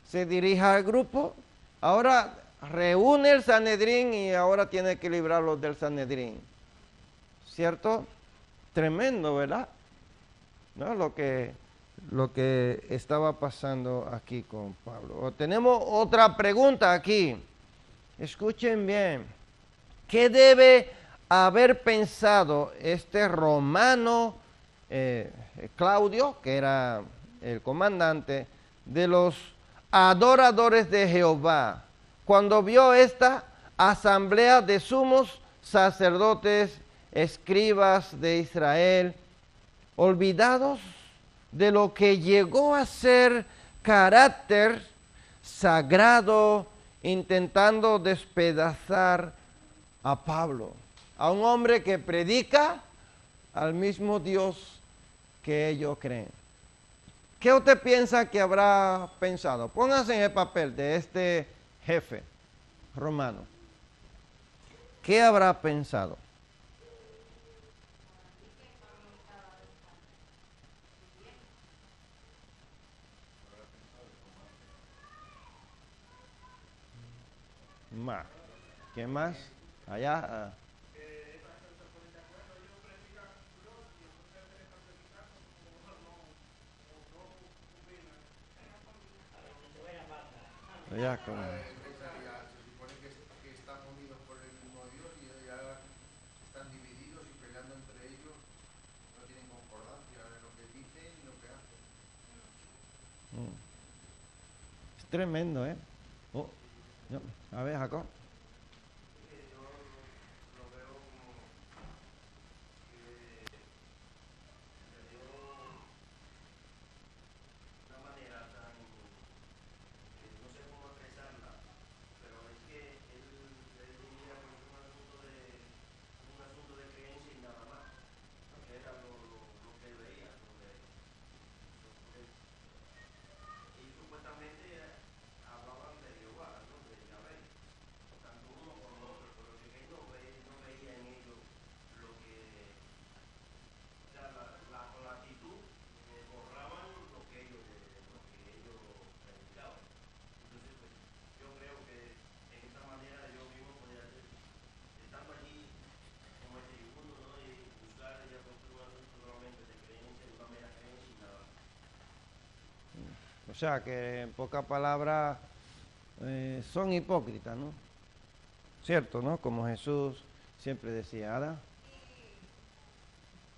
se dirija al grupo. Ahora reúne el Sanedrín y ahora tiene que librarlos del Sanedrín, ¿cierto? Tremendo, ¿verdad? ¿No? Lo que estaba pasando aquí con Pablo. Tenemos otra pregunta aquí. Escuchen bien. ¿Qué debe haber pensado este romano Claudio, que era el comandante de los adoradores de Jehová, cuando vio esta asamblea de sumos sacerdotes, escribas de Israel, olvidados de lo que llegó a ser carácter sagrado, intentando despedazar a Pablo, a un hombre que predica al mismo Dios que ellos creen? ¿Qué usted piensa que habrá pensado? Póngase en el papel de este jefe romano. ¿Qué habrá pensado? Más. ¿Qué más? Allá. Ya como... Empezaría, se supone que están unidos por el mismo Dios y ya están divididos y peleando entre ellos, no tienen concordancia en lo que dicen y lo que hacen. Es tremendo, ¿eh? Oh, no. A ver, Jacob. Yo lo veo como que se dio una manera tan, no sé cómo expresarla, pero es que él diría que es un asunto de creencia y nada más, que era lo que él veía. Y supuestamente hablaban de Jehová, ¿no? De Yahvé, tanto uno como otro, pero que él no veía en ellos lo que, o sea, con la actitud borraban lo que ellos predicaban. Entonces, pues, yo creo que en esa manera yo mismo podía ser, estando allí como este tribuno, ¿no? Y buscar y construir un asunto solamente de creencia, una mera creencia y nada. O sea que en pocas palabras son hipócritas, ¿no? Cierto, ¿no? Como Jesús siempre decía, Ada. Y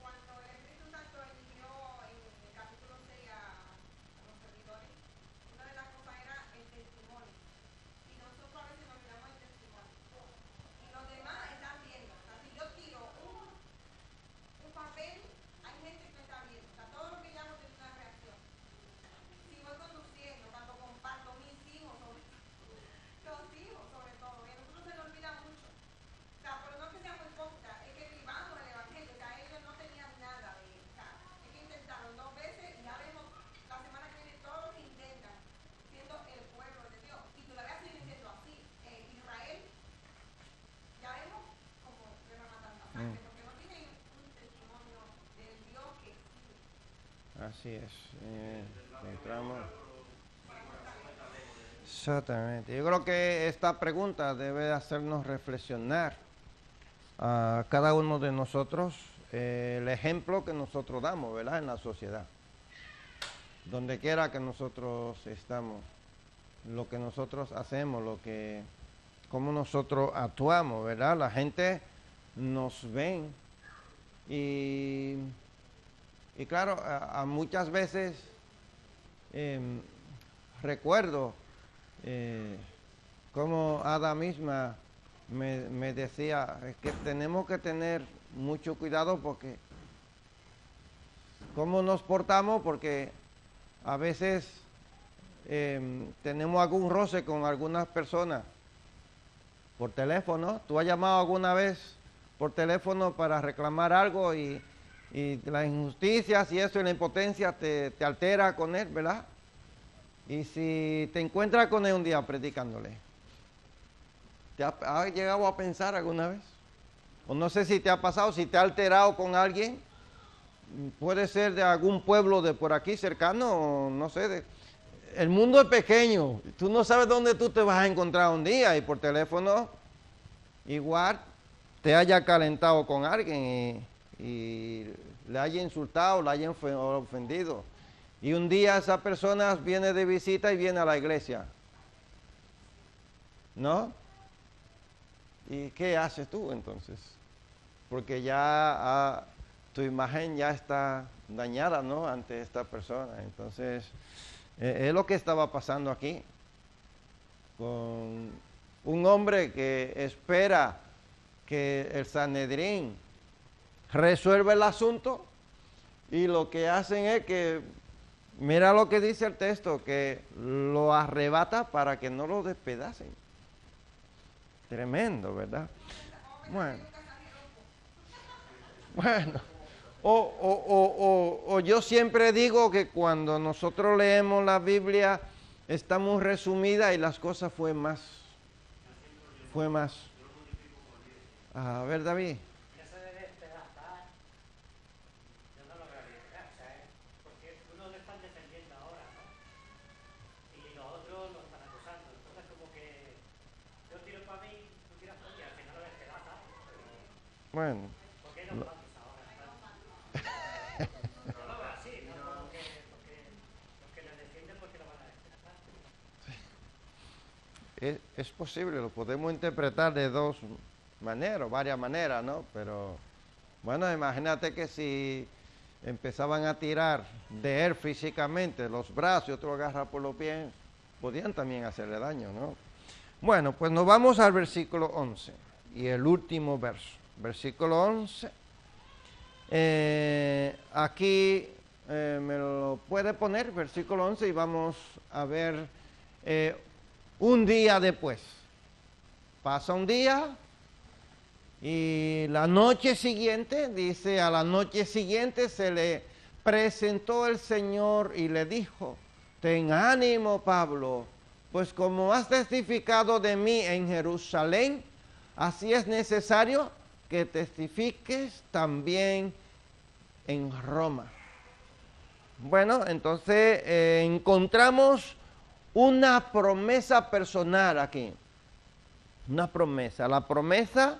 cuando el Espíritu Santo eligió en el capítulo 6 a los servidores, una de las cosas era el testimonio. Y nosotros a veces nos olvidamos del testimonio. Y los demás están viendo. O sea, si yo tiro un papel, hay gente que me está viendo. O sea, todo lo que yo hago tiene una reacción. Si voy conduciendo, cuando comparto mis hijos, los hijos sobre todo, y a nosotros se nos olvida mucho. O sea, pero no que seamos hipócritas, es que vivamos el evangelio. O sea, ellos no tenían nada de eso. O sea, es que intentaron 2 veces y ya vemos la semana que viene todos los que intentan siendo el pueblo de Dios. Y todavía siguen siendo así. Israel, ya vemos como le van matando a sangre, porque no tienen un testimonio del Dios que existe. Así es. Entramos. Exactamente. Yo creo que esta pregunta debe hacernos reflexionar a cada uno de nosotros el ejemplo que nosotros damos, ¿verdad? En la sociedad. Donde quiera que nosotros estamos, lo que nosotros hacemos, cómo nosotros actuamos, ¿verdad? La gente nos ven y claro, a muchas veces recuerdo como Ada misma me decía que tenemos que tener mucho cuidado porque cómo nos portamos, porque a veces tenemos algún roce con algunas personas por teléfono. ¿Tú has llamado alguna vez por teléfono para reclamar algo y las injusticias y eso y la impotencia te altera con él, ¿verdad? Y si te encuentras con él un día predicándole, ¿te ha llegado a pensar alguna vez? O no sé si te ha pasado, si te ha alterado con alguien, puede ser de algún pueblo de por aquí cercano, o no sé, el mundo es pequeño, tú no sabes dónde tú te vas a encontrar un día y por teléfono igual te haya calentado con alguien y le haya insultado, le haya ofendido. Y un día esa persona viene de visita y viene a la iglesia, ¿no? ¿Y qué haces tú entonces? Porque ya tu imagen ya está dañada, ¿no? Ante esta persona. Entonces, es lo que estaba pasando aquí con un hombre que espera que el Sanedrín resuelva el asunto y lo que hacen es que, mira lo que dice el texto, que lo arrebata para que no lo despedacen. Tremendo, ¿verdad? Bueno. O yo siempre digo que cuando nosotros leemos la Biblia está muy resumida y las cosas fue más. A ver, David. Eso de despedazar, yo no lo veo bien, o sea, porque uno lo están defendiendo ahora, ¿no? Y los otros lo están acusando. Entonces, como que yo tiro para mí, tú tiras para ti, al final lo despedazas. Bueno. ¿Por qué los matos ahora? Yo lo veo así, no porque los que les defienden porque lo van a despedazar. es posible, lo podemos interpretar de dos maneras, varias maneras, ¿no? Pero bueno, imagínate que si empezaban a tirar de él físicamente los brazos y otro agarra por los pies, podían también hacerle daño, ¿no? Bueno, pues nos vamos al versículo 11 y el último verso. Versículo 11. Aquí me lo puede poner, versículo 11, y vamos a ver un día después. Pasa un día y la noche siguiente, dice, a la noche siguiente se le presentó el Señor y le dijo: ten ánimo, Pablo, pues como has testificado de mí en Jerusalén, así es necesario que testifiques también en Roma. Bueno, entonces encontramos una promesa personal aquí. Una promesa. La promesa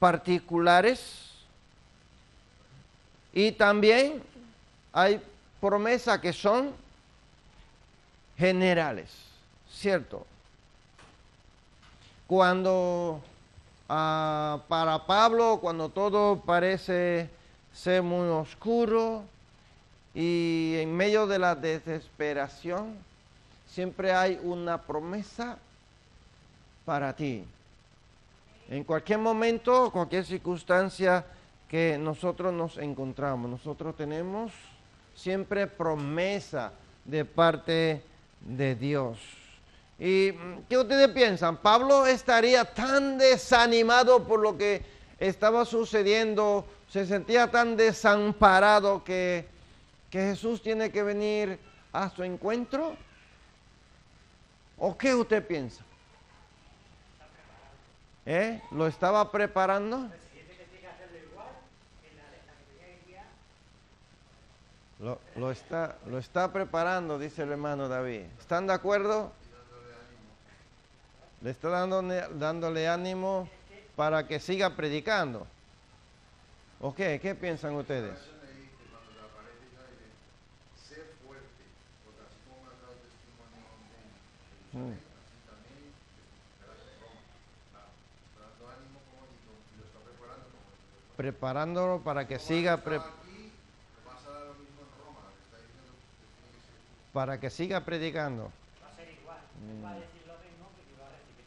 particulares, y también hay promesas que son generales, ¿cierto? Cuando para Pablo, cuando todo parece ser muy oscuro y en medio de la desesperación, siempre hay una promesa para ti. En cualquier momento, cualquier circunstancia que nosotros nos encontramos, nosotros tenemos siempre promesa de parte de Dios. ¿Y qué ustedes piensan? ¿Pablo estaría tan desanimado por lo que estaba sucediendo? ¿Se sentía tan desamparado que Jesús tiene que venir a su encuentro? ¿O qué usted piensa? ¿Lo estaba preparando? Lo está preparando, dice el hermano David. ¿Están de acuerdo? Le está dándole ánimo para que siga predicando. ¿O qué? ¿Qué piensan ustedes? Preparándolo para que siga predicando. Va a ser igual, va a decir lo mismo que va a recibir.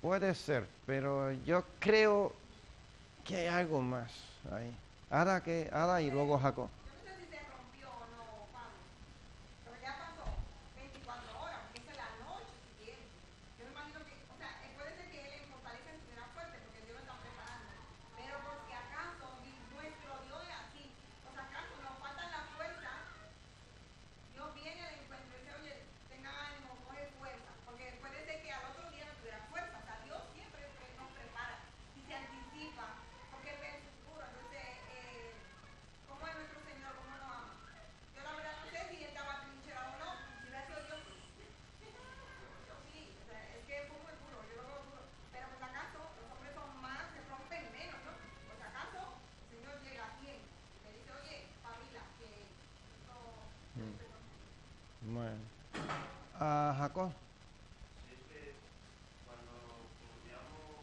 Puede ser, pero yo creo que hay algo más ahí. Ada y luego Jacob. Yo no sé si se rompió o no, Pablo, pero ya pasó 24 horas, porque esa es la noche siguiente. Yo me imagino que, o sea, puede ser que él en fortaleza estuviera fuerte, porque Dios lo está preparando. Pero por si acaso, nuestro Dios es así. Por si acaso nos faltan la fuerza, Dios viene al encuentro y dice: oye, tenga ánimo, coge fuerza. Porque puede ser que al otro día no tuviera fuerza. O sea, Dios siempre nos prepara y se anticipa, porque Él ve el futuro. Entonces, ¿cómo es nuestro Señor? ¿Cómo nos ama? Yo la verdad no sé si Él estaba trincherado o no. Si hubiera sido yo, yo sí. O sea, es que fue muy duro, yo lo veo duro. Pero por si acaso, los hombres son más, se rompen menos, ¿no? Por si acaso, el Señor llega a tiempo. Le dice: oye, Pabila, que esto... Bueno. Jacob. Si es que cuando confiamos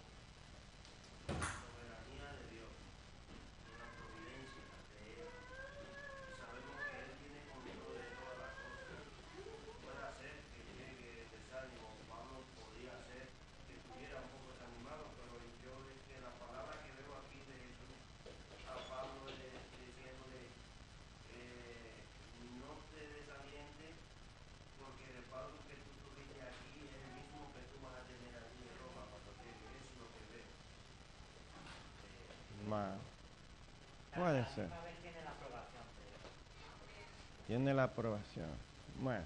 en la soberanía de Dios, en la providencia de Él, y sabemos que Él tiene control de todas las cosas, puede hacer que llegue desánimo. Pablo podía hacer que estuviera un poco desanimado, pero yo es que la palabra que veo aquí de Jesús a Pablo diciéndole: no te desalientes, porque el Pablo que tú tuviste aquí es el mismo que tú vas a tener allí en Roma cuando llegue. Eso es lo que veo. Puede ser. A ver, tiene la aprobación de Dios. Tiene la aprobación. Bueno.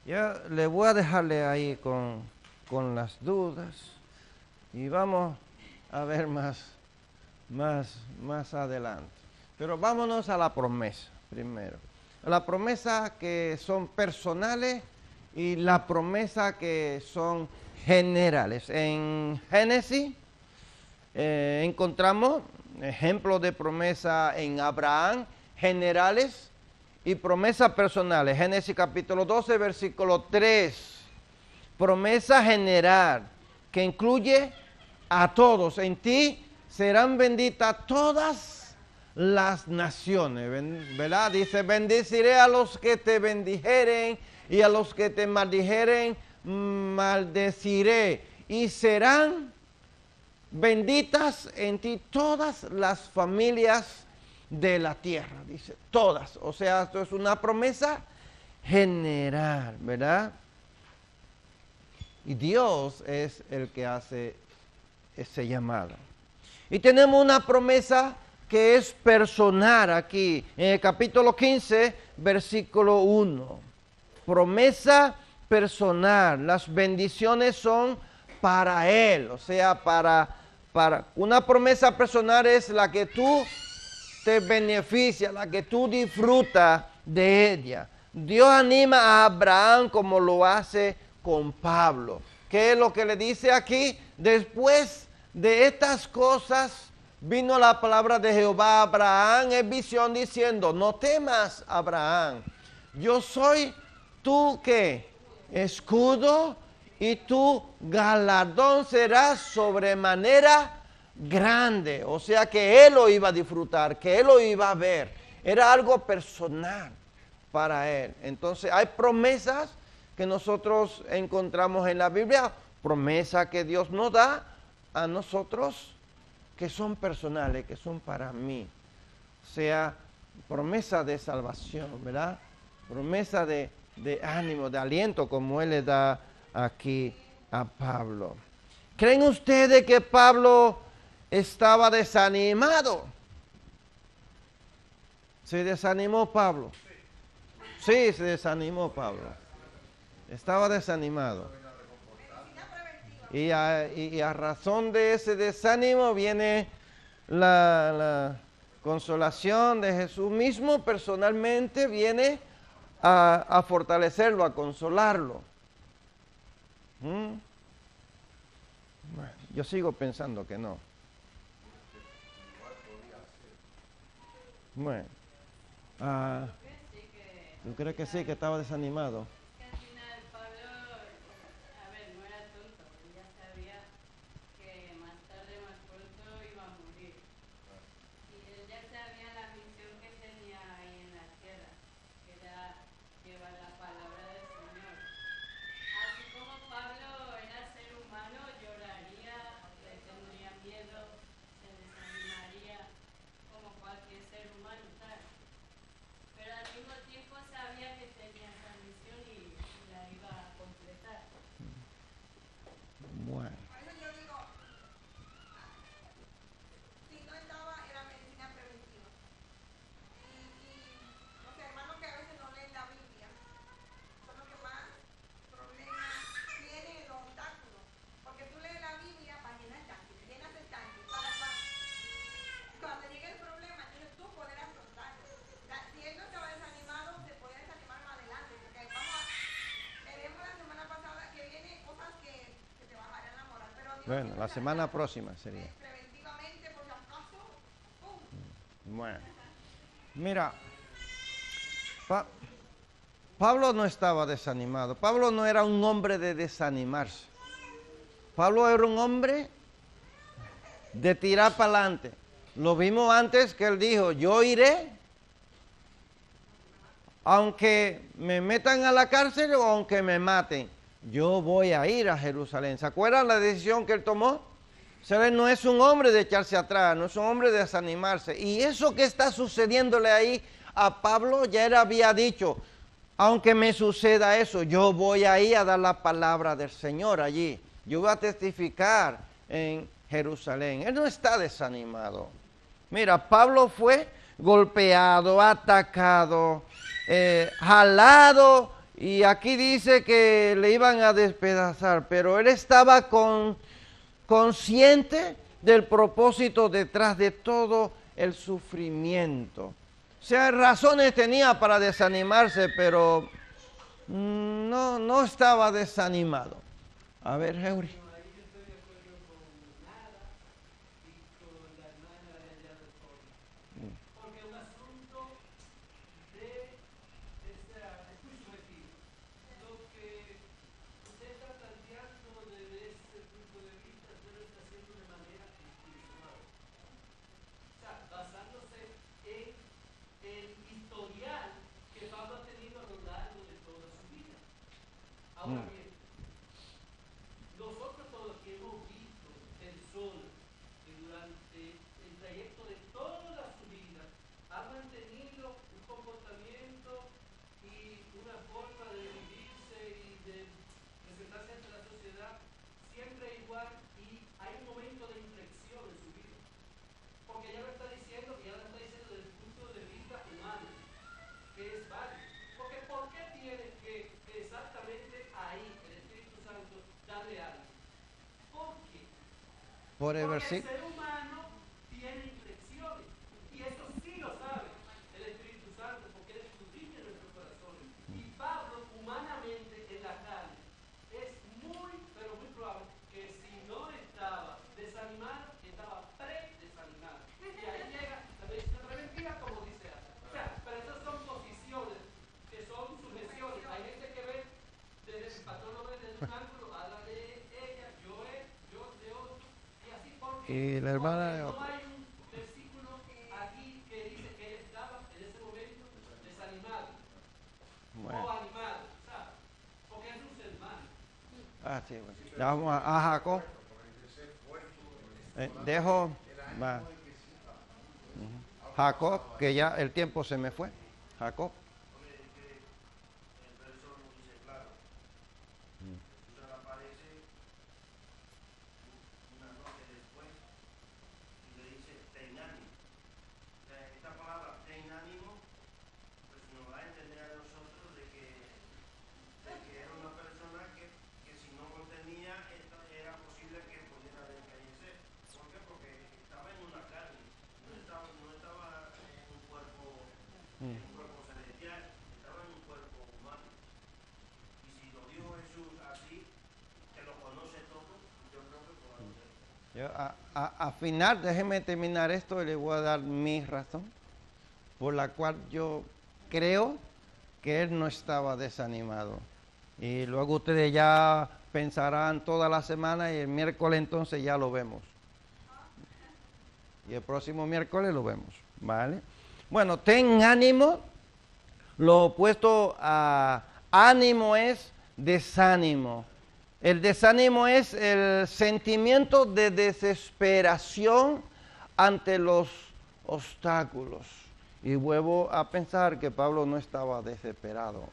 Yo le voy a dejarle ahí con las dudas y vamos a ver más adelante. Pero vámonos a la promesa primero. La promesa que son personales y la promesa que son generales. En Génesis encontramos ejemplos de promesa en Abraham, generales, y promesas personales. Génesis capítulo 12, versículo 3. Promesa general que incluye a todos. En ti serán benditas todas las naciones, ¿verdad? Dice, bendeciré a los que te bendijeren y a los que te maldijeren, maldeciré. Y serán benditas en ti todas las familias de la tierra, dice, todas. O sea, esto es una promesa general, ¿verdad? Y Dios es el que hace ese llamado. Y tenemos una promesa que es personal aquí, en el capítulo 15, versículo 1. Promesa personal. Las bendiciones son para Él, o sea, para una promesa personal es la que tú te beneficia, la que tú disfrutas de ella. Dios anima a Abraham como lo hace con Pablo. ¿Qué es lo que le dice aquí? Después de estas cosas vino la palabra de Jehová a Abraham en visión diciendo, no temas, Abraham, yo soy tu ¿qué? Escudo y tu galardón será sobremanera grande. O sea que él lo iba a disfrutar, que él lo iba a ver. Era algo personal para él. Entonces hay promesas que nosotros encontramos en la Biblia, promesas que Dios nos da a nosotros que son personales, que son para mí. O sea, promesa de salvación, ¿verdad? Promesa de ánimo, de aliento, como él le da aquí a Pablo. ¿Creen ustedes que Pablo estaba desanimado? ¿Se desanimó Pablo? Sí, se desanimó Pablo. Estaba desanimado. Y a razón de ese desánimo viene la consolación de Jesús mismo, personalmente viene a fortalecerlo, a consolarlo. Bueno, yo sigo pensando que no. Bueno, ¿tú crees que sí, que estaba desanimado? Que al final Pablo, a ver, no era tonto, él ya sabía que más tarde, más pronto iba a morir. Y él ya sabía la misión que tenía ahí en la tierra, que era llevar la palabra del Señor. Así como Pablo era ser humano, lloraría, le tendría miedo, se desanimaría, como cualquier ser humano, ¿sabes? Pero al mismo tiempo sabía que tenía esa misión y la iba a completar. Bueno. Por eso yo digo, si no estaba, era medicina preventiva. Y los hermanos que a veces no leen la Biblia son los que más problemas tienen, los obstáculos. Porque tú lees la Biblia para llenar estanques, llenas estanques, para. Cuando llegue el problema, entonces tú poder afrontarlo. Si él no estaba desanimado, se podía desanimar más adelante. Porque veremos la semana pasada que viene cosas que te bajarán la moral. Pero Dios Bueno, siempre la te semana ayuda. próxima sería. Preventivamente, por si acaso, ¡pum! Bueno, mira, Pablo no estaba desanimado. Pablo no era un hombre de desanimarse. Pablo era un hombre de tirar para adelante. Lo vimos antes que él dijo, yo iré, aunque me metan a la cárcel o aunque me maten, yo voy a ir a Jerusalén. ¿Se acuerdan la decisión que él tomó? O sea, él no es un hombre de echarse atrás, no es un hombre de desanimarse. Y eso que está sucediéndole ahí a Pablo, ya él había dicho, aunque me suceda eso, yo voy a ir a dar la palabra del Señor allí. Yo voy a testificar en Jerusalén. Él no está desanimado. Mira, Pablo fue golpeado, atacado, jalado, y aquí dice que le iban a despedazar, pero él estaba consciente del propósito detrás de todo el sufrimiento. O sea, razones tenía para desanimarse, pero no estaba desanimado. A ver, Heuri. Ahí yo estoy de acuerdo con Nara y con la hermana de allá de Pablo. Porque un asunto de Ahora bien, nosotros todos que hemos visto personas que durante el trayecto de toda su vida han mantenido un comportamiento y una forma de vivirse y de presentarse ante la sociedad siempre igual, y hay un momento de inflexión en su vida. Porque ella lo está diciendo, y ella lo está diciendo desde el punto de vista humano, que es válido. Porque ¿por qué tiene que exactamente ahí el Espíritu Santo darle algo? ¿Por qué? Por el Porque el versículo. ser humano tiene inflexiones, y eso sí lo sabe el Espíritu Santo, porque él escudriña nuestros corazones. Y Pablo, humanamente, en la carne, es muy, pero muy probable que si no estaba desanimado, estaba pre-desanimado. Y ahí llega la medicina preventiva, como dice Ana. O sea, pero esas son posiciones que son sugestiones. Hay gente que ve, desde el patrón lo ve desde un ángulo, habla de ella, yo de otro, y así. Porque Y la hermana de no otro. hay un versículo aquí que dice que él estaba en ese momento desanimado o Bueno. animado, ¿sabes? Porque es un ser humano. Ah, sí, bueno. Ya vamos a Jacob. Dejo. Va. Ujú. Jacob, que ya el tiempo se me fue. Jacob. Hombre, es que el verso lo dice claro. Entonces aparece una noche después y le dice ten ánimo. O sea, esta palabra ten ánimo pues nos da a entender a nosotros de que era una persona que si no contenía era posible que pudiera desfallecer. ¿Por qué? Porque estaba en una carne, no estaba en un cuerpo celestial, estaba en un cuerpo humano. Y si lo dijo Jesús así, que lo conoce todo, yo creo que por algo es. Yo, a final, déjeme terminar esto y le voy a dar mi razón por la cual yo creo que él no estaba desanimado. Y luego ustedes ya pensarán toda la semana y el miércoles entonces ya lo vemos. Y el próximo miércoles lo vemos, ¿vale? Bueno, ten ánimo. Lo opuesto a ánimo es desánimo. El desánimo es el sentimiento de desesperación ante los obstáculos. Y vuelvo a pensar que Pablo no estaba desesperado.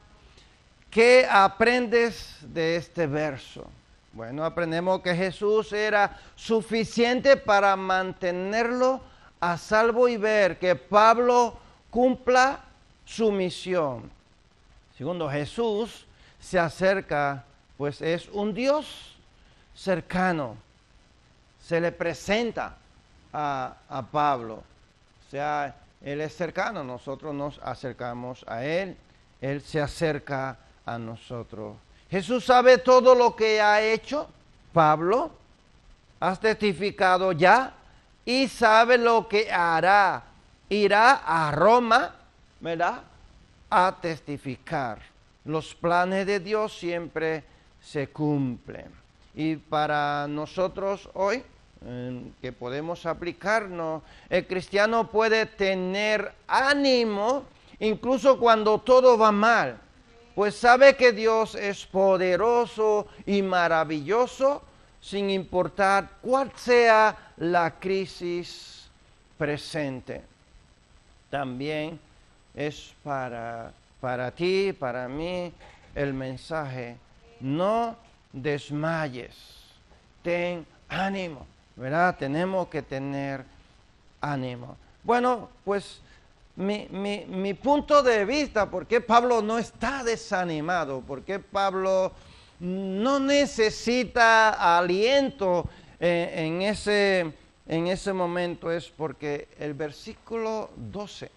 ¿Qué aprendes de este verso? Bueno, aprendemos que Jesús era suficiente para mantenerlo a salvo y ver que Pablo cumpla su misión. Segundo, Jesús se acerca, pues es un Dios cercano. Se le presenta a Pablo. O sea, Él es cercano, nosotros nos acercamos a Él, Él se acerca a nosotros. Jesús sabe todo lo que ha hecho Pablo, has testificado ya y sabe lo que hará. Irá a Roma, ¿verdad?, a testificar. Los planes de Dios siempre se cumplen. Y para nosotros hoy, que podemos aplicarnos, el cristiano puede tener ánimo incluso cuando todo va mal, pues sabe que Dios es poderoso y maravilloso sin importar cuál sea la crisis presente. También es para ti, para mí, el mensaje: no desmayes, ten ánimo, ¿verdad? Tenemos que tener ánimo. Bueno, pues mi punto de vista, ¿por qué Pablo no está desanimado? ¿Por qué Pablo no necesita aliento en ese momento? Es porque el versículo 12,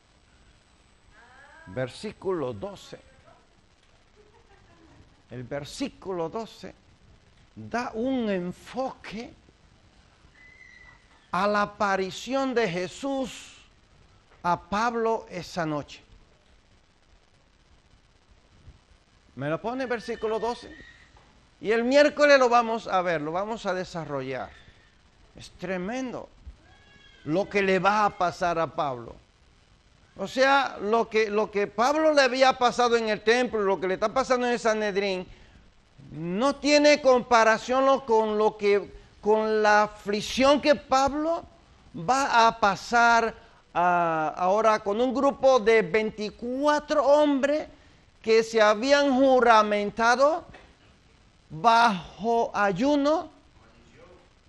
el versículo 12 da un enfoque a la aparición de Jesús a Pablo esa noche. ¿Me lo pone el versículo 12? Y el miércoles lo vamos a ver, lo vamos a desarrollar. Es tremendo lo que le va a pasar a Pablo. O sea, lo que Pablo le había pasado en el templo, lo que le está pasando en el Sanedrín, No tiene comparación con la aflicción que Pablo va a pasar ahora con un grupo de 24 hombres que se habían juramentado bajo ayuno,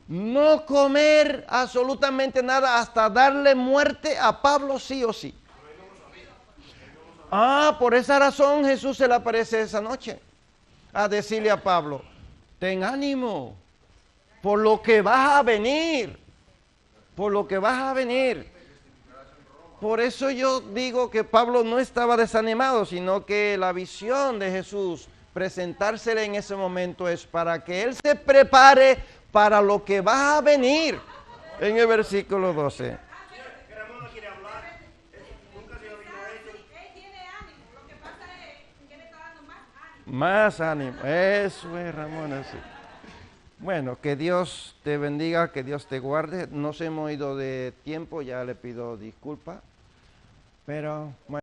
no comer absolutamente nada hasta darle muerte a Pablo sí o sí. Por esa razón Jesús se le aparece esa noche a decirle a Pablo, ten ánimo, por lo que vas a venir, por lo que vas a venir. Por eso yo digo que Pablo no estaba desanimado, sino que la visión de Jesús, presentársele en ese momento es para que él se prepare para lo que va a venir. En el versículo 12. Que Ramón no quiere hablar. Nunca se ha oído eso. Él tiene ánimo, lo que pasa es que le está dando más ánimo. Más ánimo. Eso es, Ramón, así. Bueno, que Dios te bendiga, que Dios te guarde. Nos hemos ido de tiempo, ya le pido disculpas. Pero, bueno.